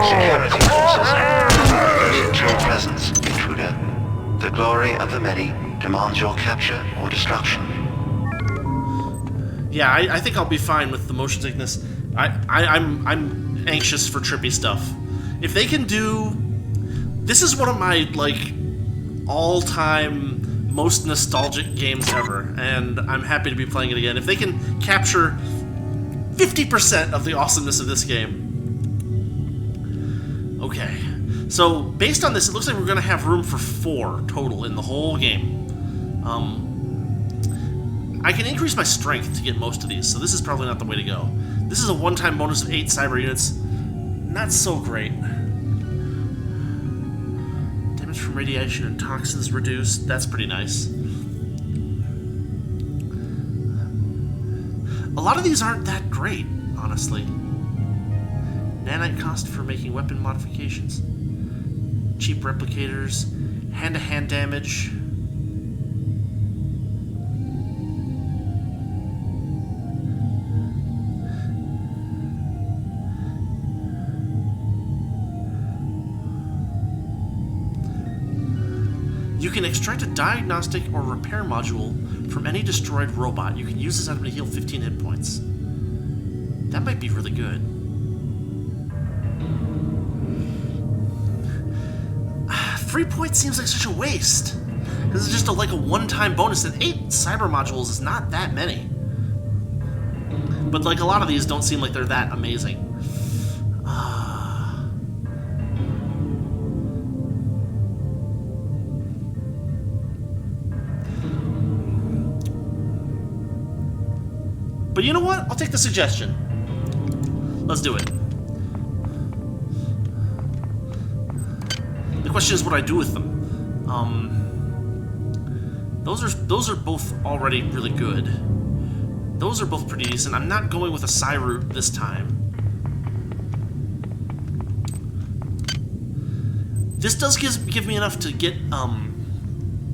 Security forces. Urgent your presence, intruder. The glory of the many demands your capture or destruction. Yeah, I think I'll be fine with the motion sickness. I'm anxious for trippy stuff. If they can do... This is one of my, like, all-time most nostalgic games ever, and I'm happy to be playing it again. If they can capture 50% of the awesomeness of this game. Okay. So, based on this, it looks like we're going to have room for 4 total in the whole game. I can increase my strength to get most of these, so this is probably not the way to go. This is a one-time bonus of 8 cyber units. Not so great. Damage from radiation and toxins reduced. That's pretty nice. A lot of these aren't that great, honestly. Nanite cost for making weapon modifications. Cheap replicators. Hand-to-hand damage. You can extract a diagnostic or repair module from any destroyed robot. You can use this item to heal 15 hit points. That might be really good. 3 points seems like such a waste. This is just like a one-time bonus, and 8 cyber modules is not that many. But like a lot of these don't seem like they're that amazing. But you know what? I'll take the suggestion. Let's do it. The question is what I do with them. Those are both already really good. Those are both pretty decent. I'm not going with a Psy route this time. This does give me enough to get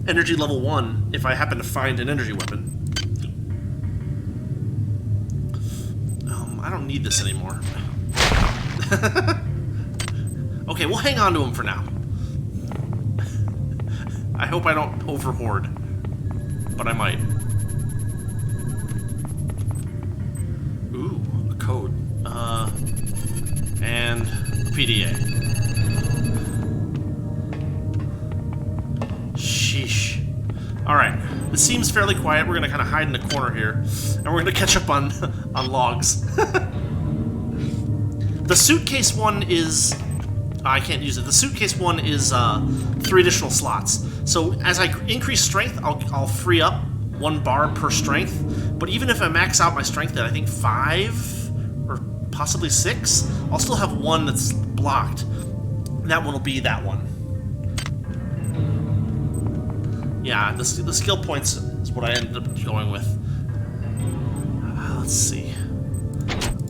energy level 1 if I happen to find an energy weapon. I don't need this anymore. Okay, we'll hang on to him for now. I hope I don't overhoard, but I might. Ooh, a code. And a PDA. Sheesh. Alright, this seems fairly quiet. We're gonna kind of hide in the corner here, and we're gonna catch up on logs. The suitcase one is... I can't use it. The suitcase one is 3 additional slots. So as I increase strength, I'll free up 1 bar per strength. But even if I max out my strength at, I think, 5 or possibly 6, I'll still have 1 that's blocked. That one will be that one. Yeah, the skill points is what I ended up going with. Let's see.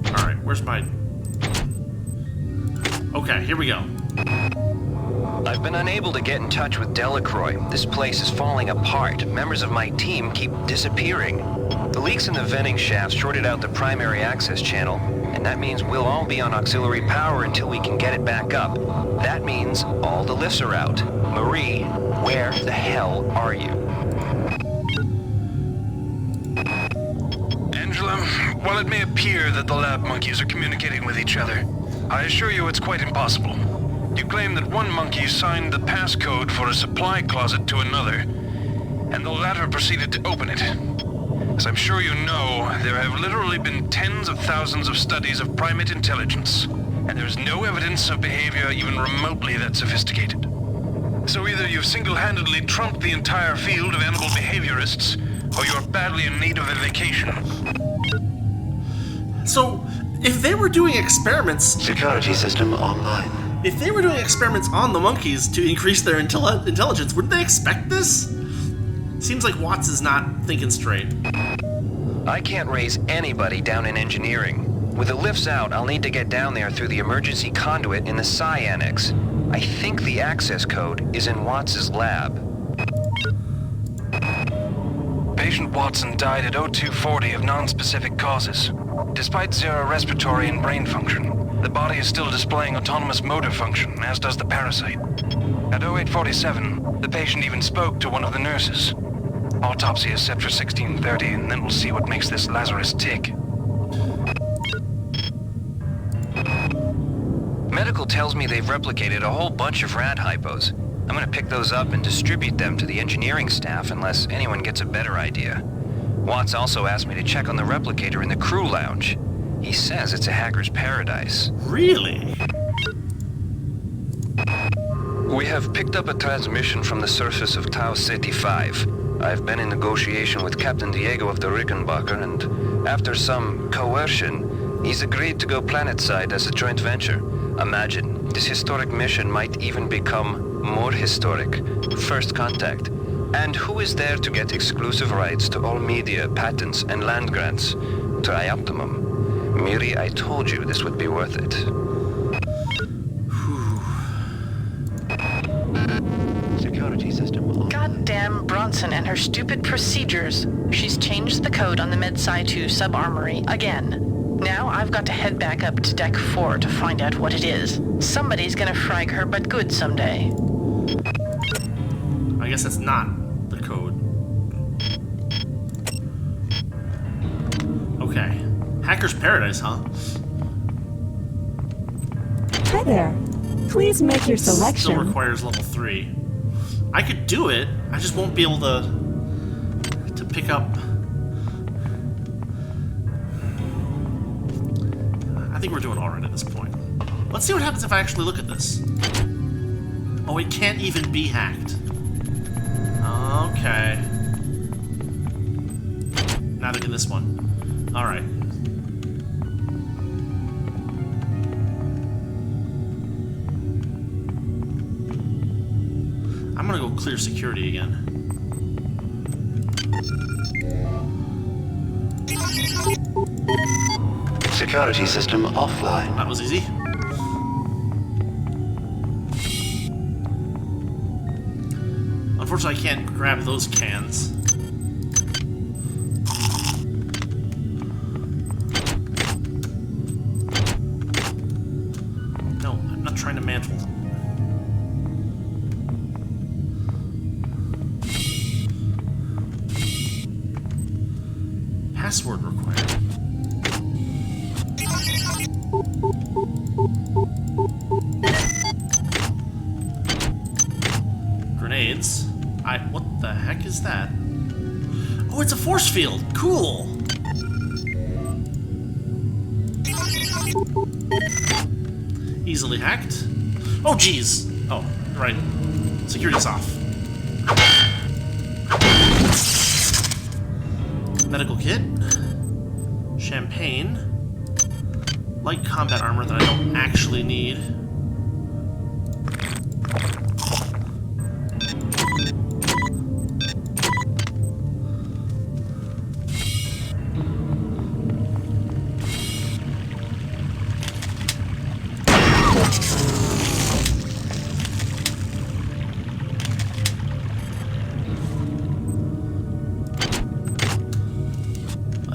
Alright, where's my... Okay, here we go. I've been unable to get in touch with Delacroix. This place is falling apart. Members of my team keep disappearing. The leaks in the venting shaft shorted out the primary access channel, and that means we'll all be on auxiliary power until we can get it back up. That means all the lifts are out. Marie, where the hell are you? Angela, while it may appear that the lab monkeys are communicating with each other, I assure you it's quite impossible. You claim that one monkey signed the passcode for a supply closet to another, and the latter proceeded to open it. As I'm sure you know, there have literally been tens of thousands of studies of primate intelligence, and there's no evidence of behavior even remotely that sophisticated. So either you've single-handedly trumped the entire field of animal behaviorists, or you're badly in need of a vacation. So, if they were doing experiments... Security system online. If they were doing experiments on the monkeys to increase their intelligence, wouldn't they expect this? Seems like Watts is not thinking straight. I can't raise anybody down in engineering. With the lifts out, I'll need to get down there through the emergency conduit in the Psi Annex. I think the access code is in Watts' lab. Patient Watson died at 0240 of non-specific causes. Despite 0 respiratory and brain function, the body is still displaying autonomous motor function, as does the parasite. At 0847, the patient even spoke to one of the nurses. Autopsy is set for 1630, and then we'll see what makes this Lazarus tick. Medical tells me they've replicated a whole bunch of rat hypos. I'm gonna pick those up and distribute them to the engineering staff unless anyone gets a better idea. Watts also asked me to check on the replicator in the crew lounge. He says it's a hacker's paradise. Really? We have picked up a transmission from the surface of Tau Ceti 5. I've been in negotiation with Captain Diego of the Rickenbacker, and after some coercion, he's agreed to go planetside as a joint venture. Imagine, this historic mission might even become more historic. First contact. And who is there to get exclusive rights to all media, patents, and land grants? Trioptimum. Miri, I told you this would be worth it. Security system. Goddamn Bronson and her stupid procedures. She's changed the code on the Med-Sci 2 sub-armory again. Now I've got to head back up to Deck 4 to find out what it is. Somebody's gonna frag her but good someday. I guess that's not the code. Okay. Hacker's Paradise, huh? Hi there. Please make your selection. Still requires level 3. I could do it, I just won't be able to pick up... I think we're doing alright at this point. Let's see what happens if I actually look at this. Oh, it can't even be hacked. Okay. Now look at this one. Alright. I'm gonna go clear security again. Security system offline. That was easy. Unfortunately, I can't grab those cans. No, I'm not trying to mantle. Password required. Grenades. What the heck is that? Oh, it's a force field. Cool. Easily hacked. Oh, geez. Oh, right. Security's off. Medical kit. Champagne. Light combat armor that I don't actually need.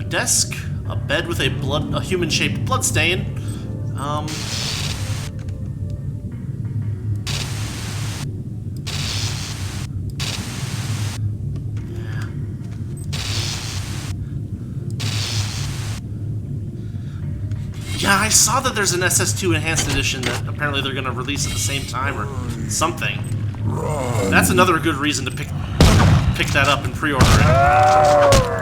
Desk, a bed with a human-shaped blood stain. Yeah, I saw that there's an SS2 Enhanced Edition that apparently they're gonna release at the same time or something. That's another good reason to pick that up and pre-order it.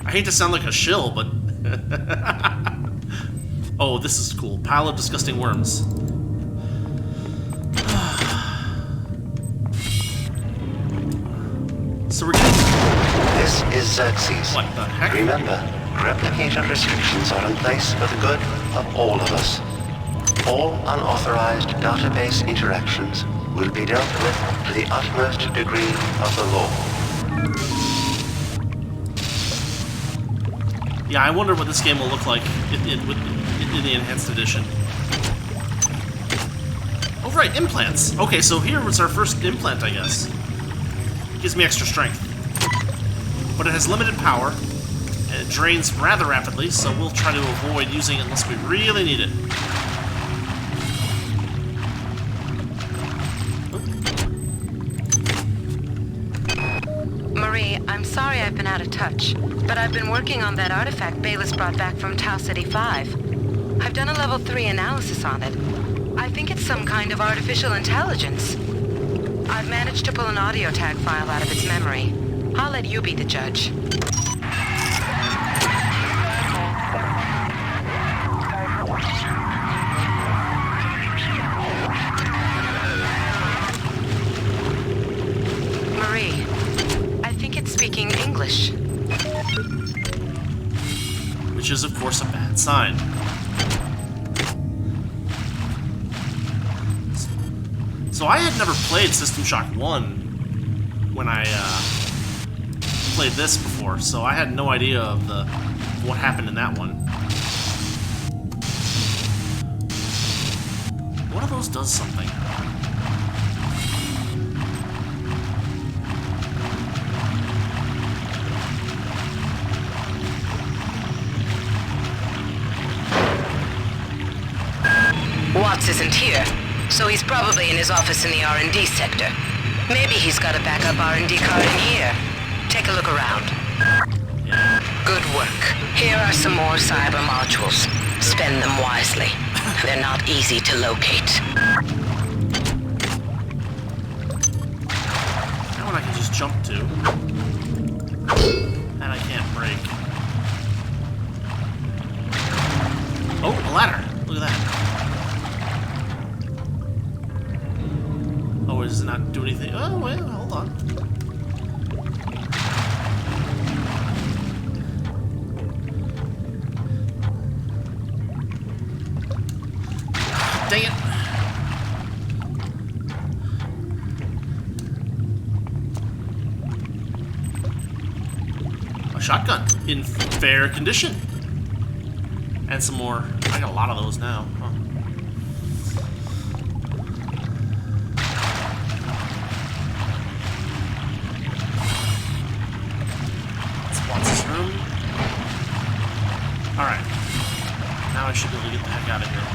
I hate to sound like a shill, but... Oh, this is cool. Pile of disgusting worms. So we're getting... This is Xerxes. What the heck? Remember, replicator restrictions are in place for the good of all of us. All unauthorized database interactions will be dealt with to the utmost degree of the law. Yeah, I wonder what this game will look like in the Enhanced Edition. Oh, right, implants. Okay, so here was our first implant, I guess. Gives me extra strength. But it has limited power, and it drains rather rapidly, so we'll try to avoid using it unless we really need it. Marie, I'm sorry I've been out of touch, but I've been working on that artifact Bayless brought back from Tau City 5. I've done a level 3 analysis on it. I think it's some kind of artificial intelligence. I've managed to pull an audio tag file out of its memory. I'll let you be the judge. Marie, I think it's speaking English. Which is, of course, a bad sign. So I had never played System Shock 1 when I played this before, so I had no idea of what happened in that one. One of those does something. Watts isn't here, so he's probably in his office in the R&D sector. Maybe he's got a backup R&D card in here. Take a look around. Good work. Here are some more cyber modules. Spend them wisely. They're not easy to locate. That one I can just jump to. And I can't break. Oh, a ladder. Look at that. Oh, does it not do anything? Oh, wait, hold on. Dang it. A shotgun in fair condition. And some more. I got a lot of those now. Huh. Alright. Now I should be able to get the heck out of here.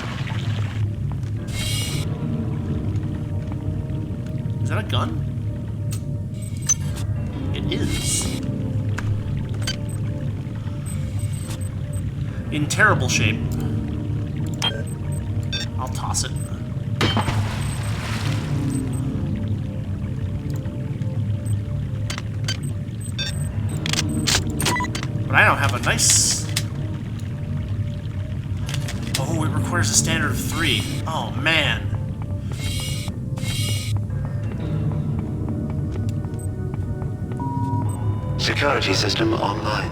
Is that a gun? It is. In terrible shape. I'll toss it. But I don't have a nice... Oh, it requires a standard of 3. Oh, man. Security system online.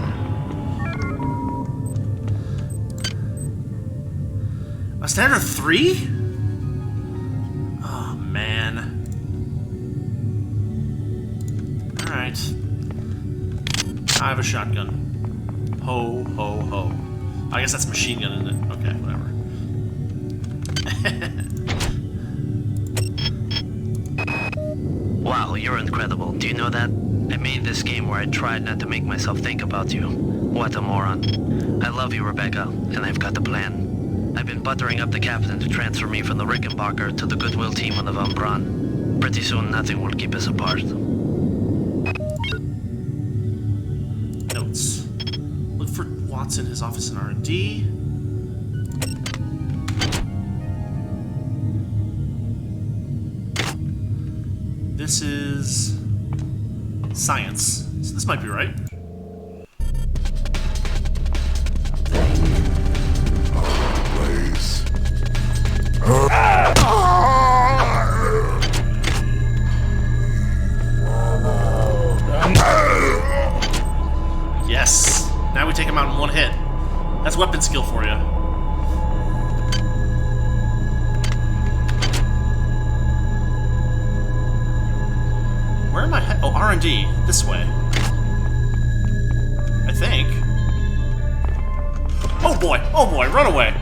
A standard of 3? Oh, man. Alright. I have a shotgun. Ho, ho, ho. I guess that's machine gun, isn't it? Okay, whatever. Wow, you're incredible. Do you know that? I made this game where I tried not to make myself think about you. What a moron. I love you, Rebecca, and I've got the plan. I've been buttering up the captain to transfer me from the Rickenbacker to the Goodwill team on the Von Braun. Pretty soon, nothing will keep us apart. Notes. Look for Watson, his office in R&D. This is... science. So this might be right. Place. Yes. Now we take him out in one hit. That's weapon skill for you. Where am I? Oh, R&D. This way. I think. Oh boy! Oh boy! Run away!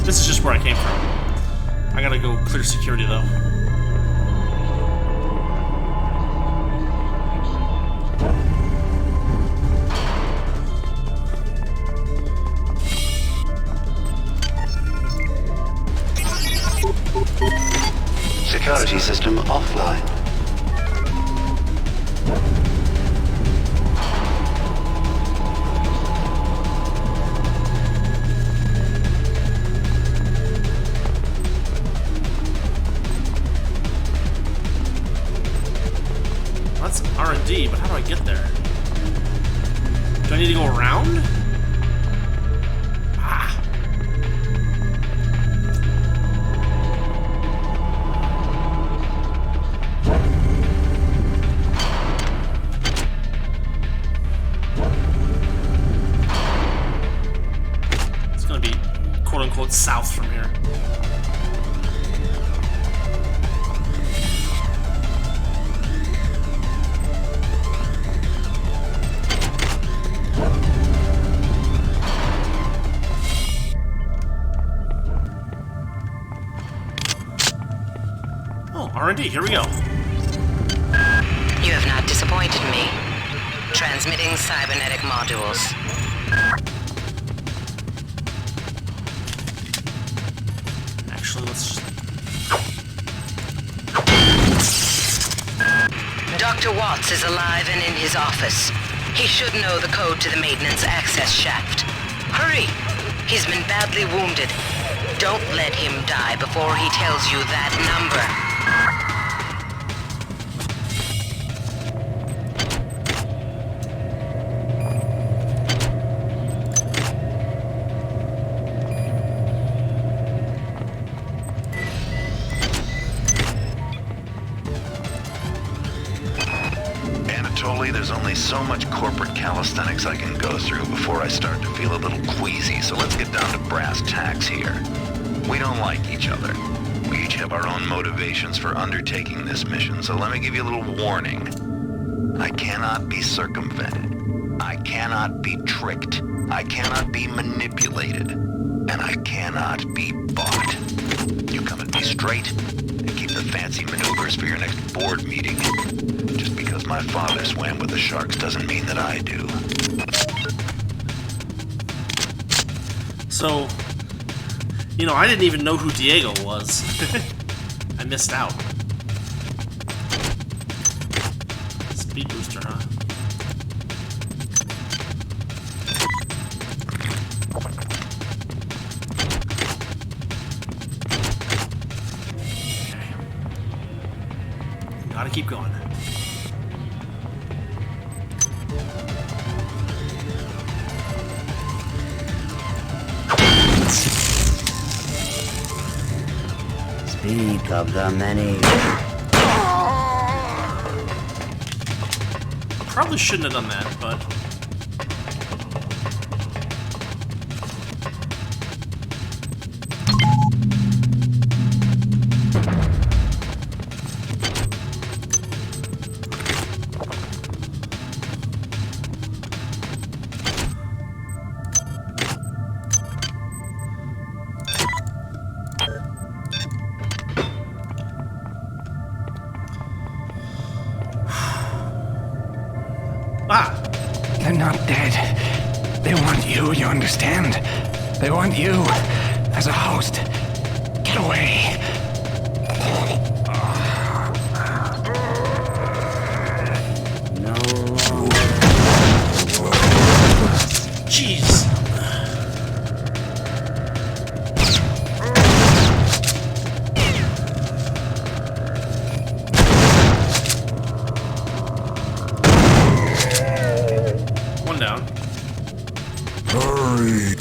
This is just where I came from. I gotta go clear security though. Security system offline. That's R&D, but how do I get there? Do I need to go around? Ah. It's gonna be quote-unquote south from here. R&D, here we go. You have not disappointed me. Transmitting cybernetic modules. Actually, let's just... Dr. Watts is alive and in his office. He should know the code to the maintenance access shaft. Hurry! He's been badly wounded. Don't let him die before he tells you that number. There's only so much corporate calisthenics I can go through before I start to feel a little queasy, so let's get down to brass tacks here. We don't like each other. We each have our own motivations for undertaking this mission, so let me give you a little warning. I cannot be circumvented. I cannot be tricked. I cannot be manipulated. And I cannot be bought. You come at me straight, and keep the fancy maneuvers for your next board meeting. Just because my father swam with the sharks doesn't mean that I do. So, you know, I didn't even know who Diego was. I missed out. Speed booster, huh? keep going. Speak of the many. Probably shouldn't have done that, but... They're not dead. They want you understand? They want you as a host. Get away. No longer. Jeez. One down. Hurry.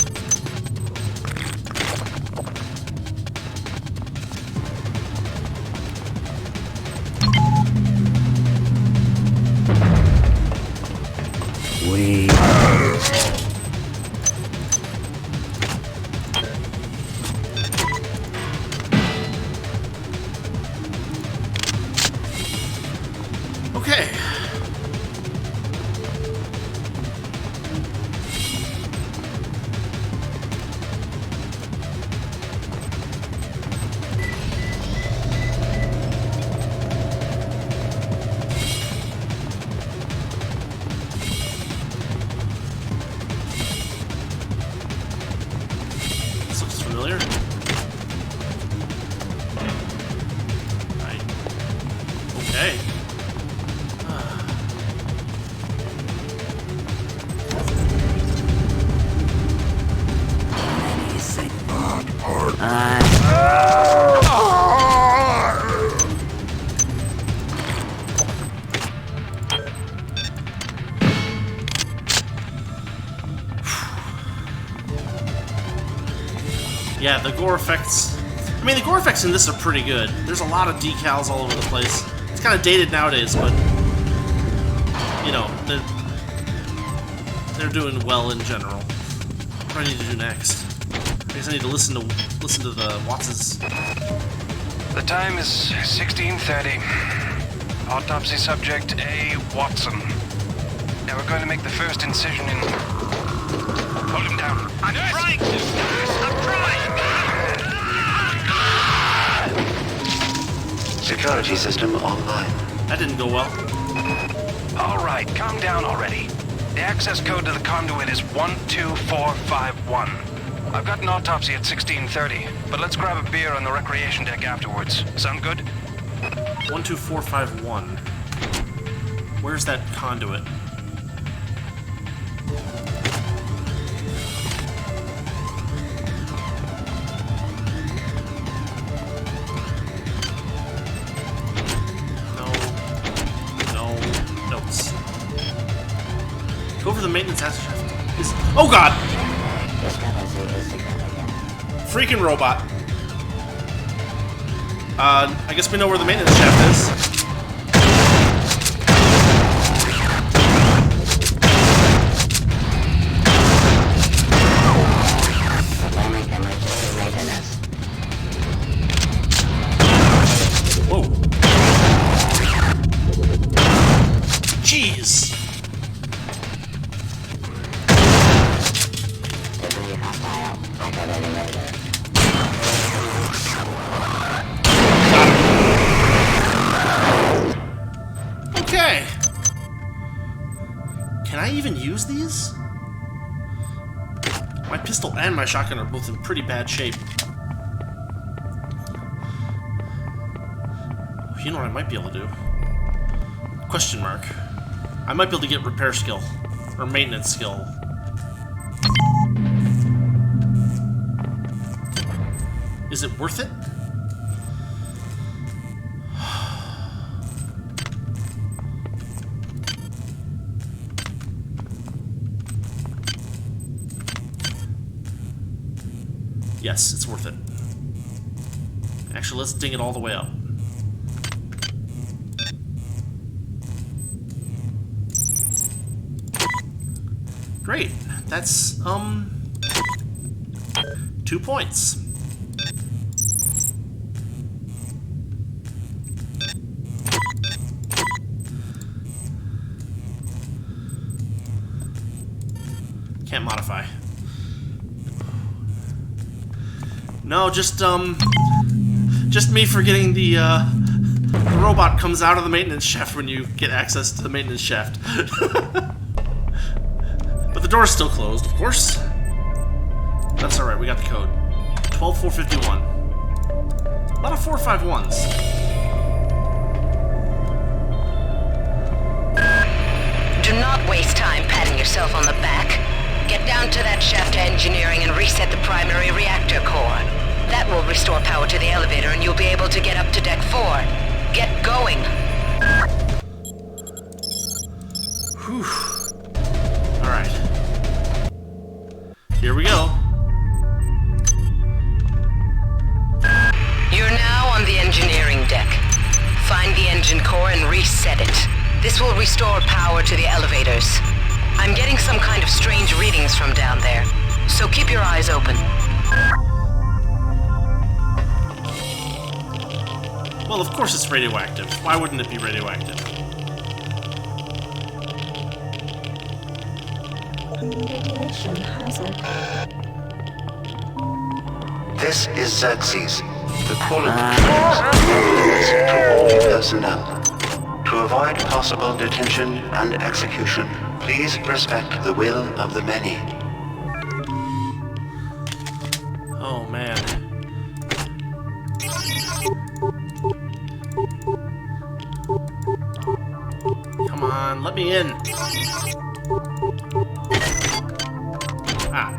We. Okay. This looks familiar. Right. Okay. Yeah, the gore effects... I mean, the gore effects in this are pretty good. There's a lot of decals all over the place. It's kind of dated nowadays, but... You know, they're doing well in general. What do I need to do next? I guess I need to listen to the Watts'... The time is 16:30. Autopsy subject A. Watson. Now we're going to make the first incision in... Hold him down. I'm trying to! I'm trying! Security system online. That didn't go well. All right, calm down already. The access code to the conduit is 12451. I've got an autopsy at 16:30, but let's grab a beer on the recreation deck afterwards. Sound good? 12451. Where's that conduit? No notes. Go over the maintenance access shaft. Oh god! Freaking robot. I guess we know where the maintenance shaft is. Whoa. Jeez. Okay. Can I even use these? My pistol and my shotgun are both in pretty bad shape. You know what I might be able to do? Question mark. I might be able to get repair skill. Or maintenance skill. Is it worth it? Yes, it's worth it. Actually, let's ding it all the way up. Great. That's, 2 points. Can't modify. No, just me forgetting the robot comes out of the maintenance shaft when you get access to the maintenance shaft. But the door's still closed, of course. That's alright, we got the code. 12451. A lot of 451s. Do not waste time patting yourself on the back. Get down to that shaft to engineering and reset the primary reactor core. That will restore power to the elevator and you'll be able to get up to deck 4. Get going. Whew. Alright. Here we go. You're now on the engineering deck. Find the engine core and reset it. This will restore power to the elevators. I'm getting some kind of strange readings from down there, so keep your eyes open. Well, of course it's radioactive. Why wouldn't it be radioactive? Radiation hazard. This is Xerxes, the coolant to all personnel. To avoid possible detention and execution, please respect the will of the many. Oh, man. Come on, let me in. Ah.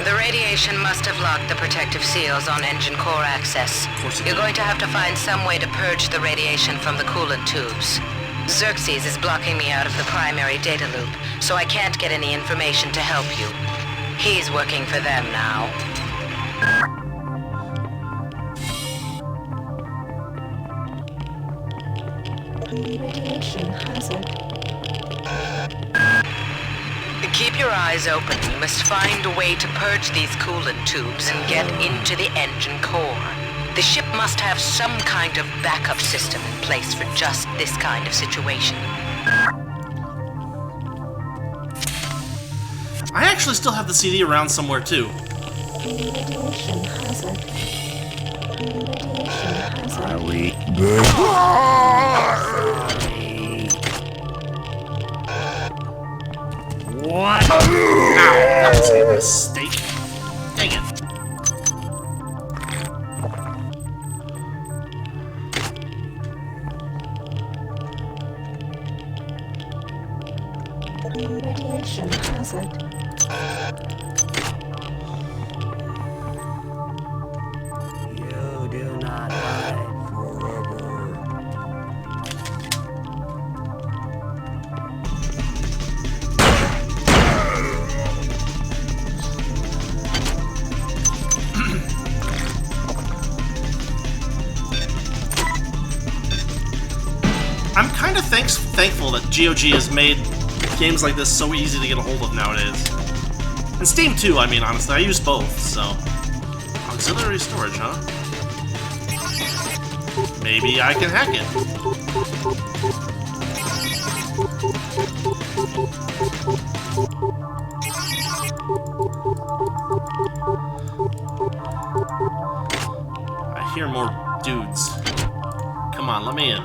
The radiation must have locked the protective seals on engine core access. You're going to have to find some way to purge the radiation from the coolant tubes. Xerxes is blocking me out of the primary data loop, so I can't get any information to help you. He's working for them now. Radiation hazard. Keep your eyes open. You must find a way to purge these coolant tubes and get into the engine core. The ship must have some kind of backup system in place for just this kind of situation. I actually still have the CD around somewhere, too. Radiation hazard. Radiation hazard. Are we? What? Ow, that was a mistake. Dang it. Radiation hazard. You do not hide forever. I'm kind of thankful that GOG has made games like this so easy to get a hold of nowadays. And Steam too, I mean, honestly. I use both, so... Auxiliary storage, huh? Maybe I can hack it. I hear more dudes. Come on, let me in.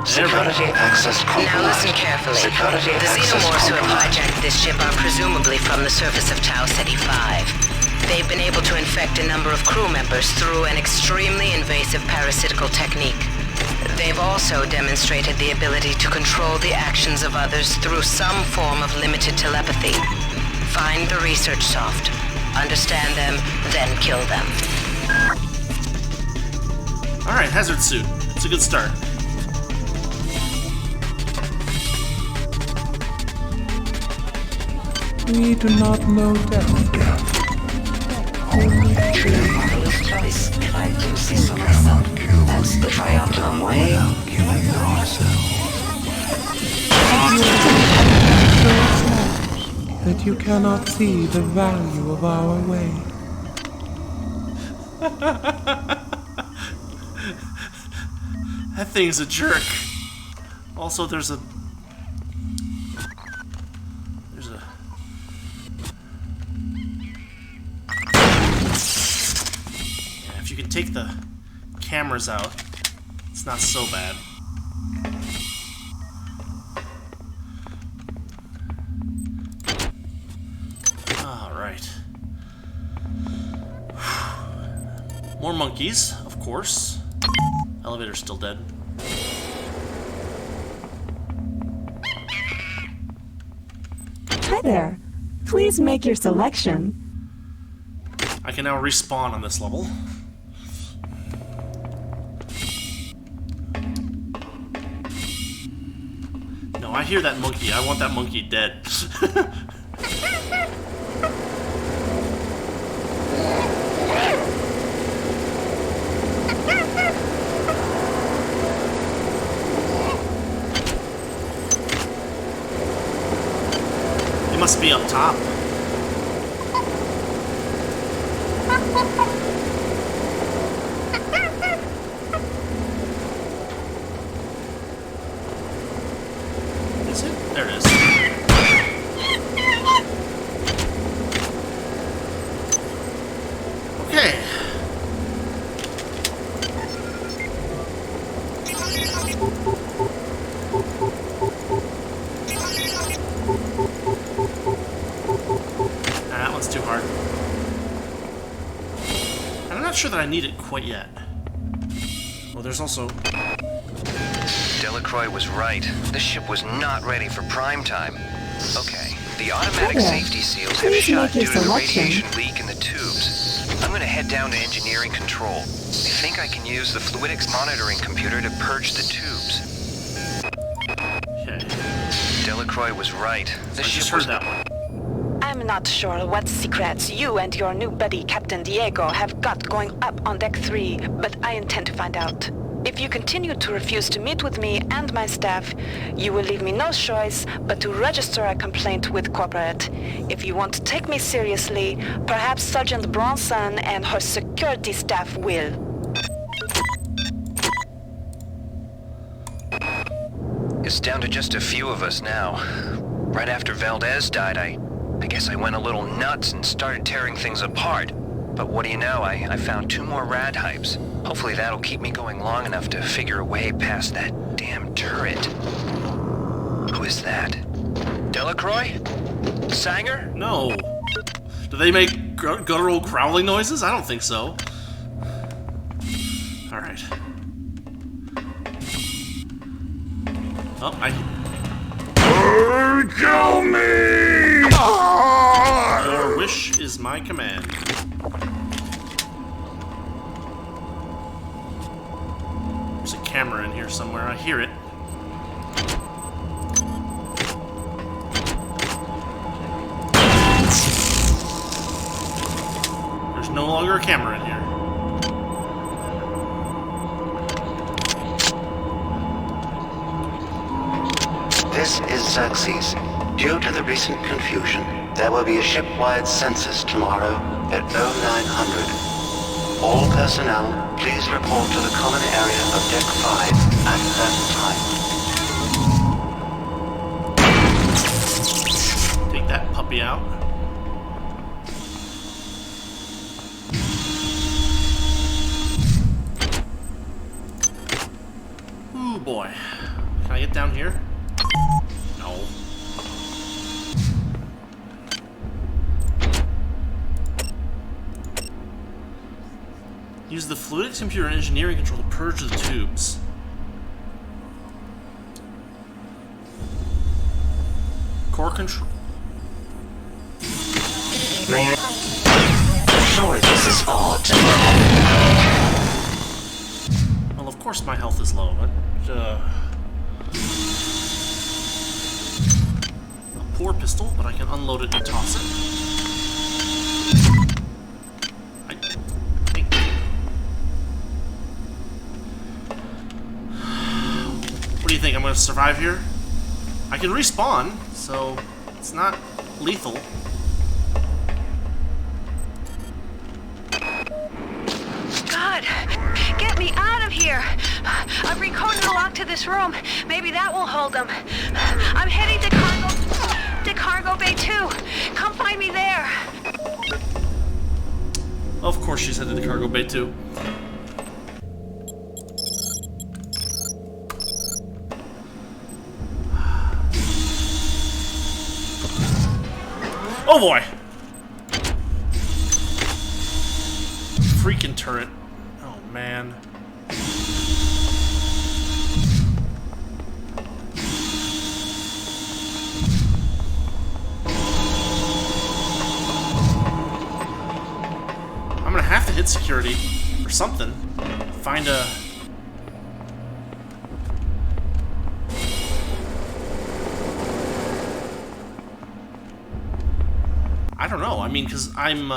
Security access compromised. Now listen carefully. The xenomorphs who have hijacked this ship are presumably from the surface of Tau Ceti 5. They've been able to infect a number of crew members through an extremely invasive parasitical technique. They've also demonstrated the ability to control the actions of others through some form of limited telepathy. Find the research soft, understand them, then kill them. Alright, hazard suit. It's a good start. We do not know death. Truly marvelous choice. If I do say so myself, that's the triathlon way. Killing ourselves. That you cannot see the value of our way. That thing's a jerk. Also, there's a... Yeah, if you can take the cameras out, it's not so bad. Alright. More monkeys, of course. Elevator's still dead. Hi there. Please make your selection. I can now respawn on this level. No, I hear that monkey. I want that monkey dead. It must be up top. Is it? There it is. Okay. That one's too hard. I'm not sure that I need it quite yet. Well, there's also... Delacroix was right. This ship was not ready for prime time. Okay, the automatic safety seals have shut due to the radiation leak in the tubes. I'm gonna head down to engineering control. I think I can use the fluidics monitoring computer to purge the tubes. Okay. Delacroix was right. This ship was... that one. I'm not sure what secrets you and your new buddy Captain Diego have got going up on Deck 3, but I intend to find out. If you continue to refuse to meet with me and my staff, you will leave me no choice but to register a complaint with corporate. If you want to take me seriously, perhaps Sergeant Bronson and her security staff will. It's down to just a few of us now. Right after Valdez died, I guess I went a little nuts and started tearing things apart. But what do you know, I found 2 more rad hypes. Hopefully that'll keep me going long enough to figure a way past that damn turret. Who is that? Delacroix? Sanger? No. Do they make guttural growling noises? I don't think so. Alright. Oh, Kill me! Your wish is my command. There's a camera in here somewhere. I hear it. There's no longer a camera in here. This is Xerxes. Due to the recent confusion, there will be a ship-wide census tomorrow at 0900. All personnel, please report to the common area of Deck 5 at that time. Take that puppy out. Ooh, boy. Can I get down here? No. Use the fluidics computer and engineering control to purge the tubes. Core control. Sure, this is all of course my health is low. A poor pistol, but I can unload it and toss it. What do you think? I'm going to survive here? I can respawn, so it's not lethal. God, get me out of here! I've recoded the lock to this room. Maybe that will hold them. I'm heading to cargo bay 2. Come find me there. Of course she's headed to cargo bay 2. Oh boy! Freaking turret. Oh man. I'm gonna have to hit security or something. Find a... I don't know. I mean, because I'm,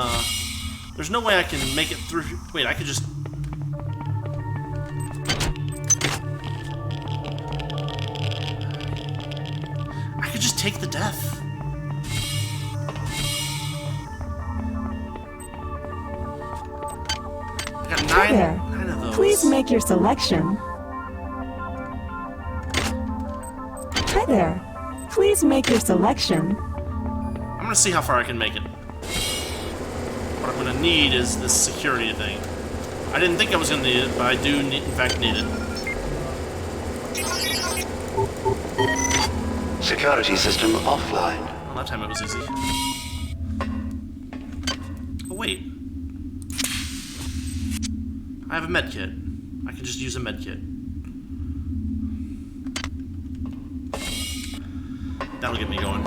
there's no way I can make it through... Wait, I could just... I could just take the death. I got nine of those. Please make your selection. Hi there. Please make your selection. I'm gonna see how far I can make it. What I'm gonna need is this security thing. I didn't think I was gonna need it, but I do, in fact, need it. Security system offline. Well, that time it was easy. Oh, wait. I have a med kit. I can just use a med kit. That'll get me going.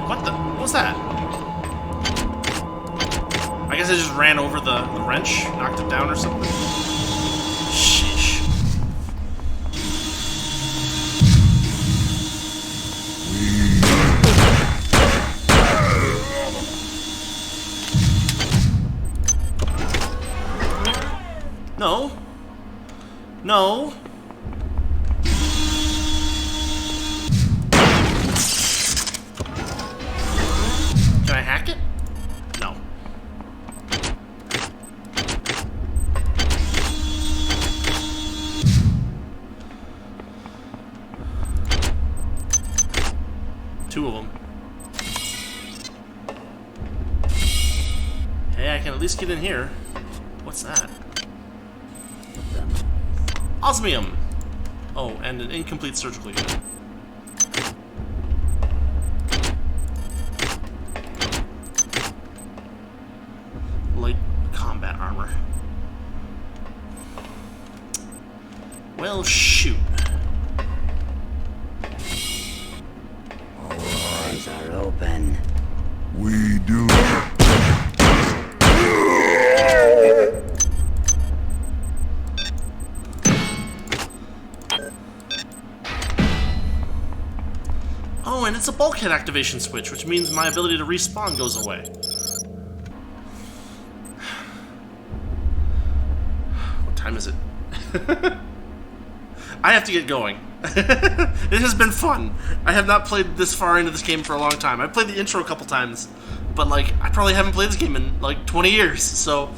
What the? What was that? I guess I just ran over the wrench, knocked it down or something. Sheesh. No. No. Can I hack it? No. Two of them. Hey, I can at least get in here. What's that? Osmium! Oh, and an incomplete surgical unit. Light combat armor. Well, shoot. All eyes are open. We do. Oh, and it's a bulkhead activation switch, which means my ability to respawn goes away. What time is it? I have to get going. It has been fun. I have not played this far into this game for a long time. I've played the intro a couple times, but like I probably haven't played this game in like 20 years. So,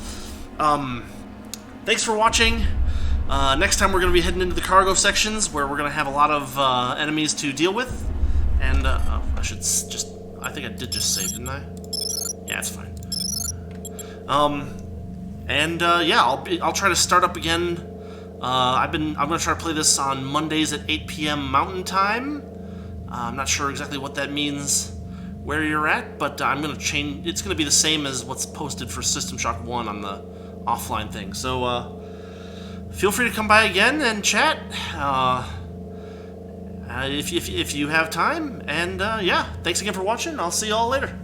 thanks for watching. Next time we're going to be heading into the cargo sections where we're going to have a lot of enemies to deal with. And oh, I should just... I think I did just save, didn't I? Yeah, it's fine. Yeah, I'll try to start up again. I'm gonna try to play this on Mondays at 8 p.m. Mountain Time. I'm not sure exactly what that means where you're at, but I'm gonna change. It's gonna be the same as what's posted for System Shock 1 on the offline thing. So feel free to come by again and chat. If you have time, and yeah, thanks again for watching. I'll see y'all later.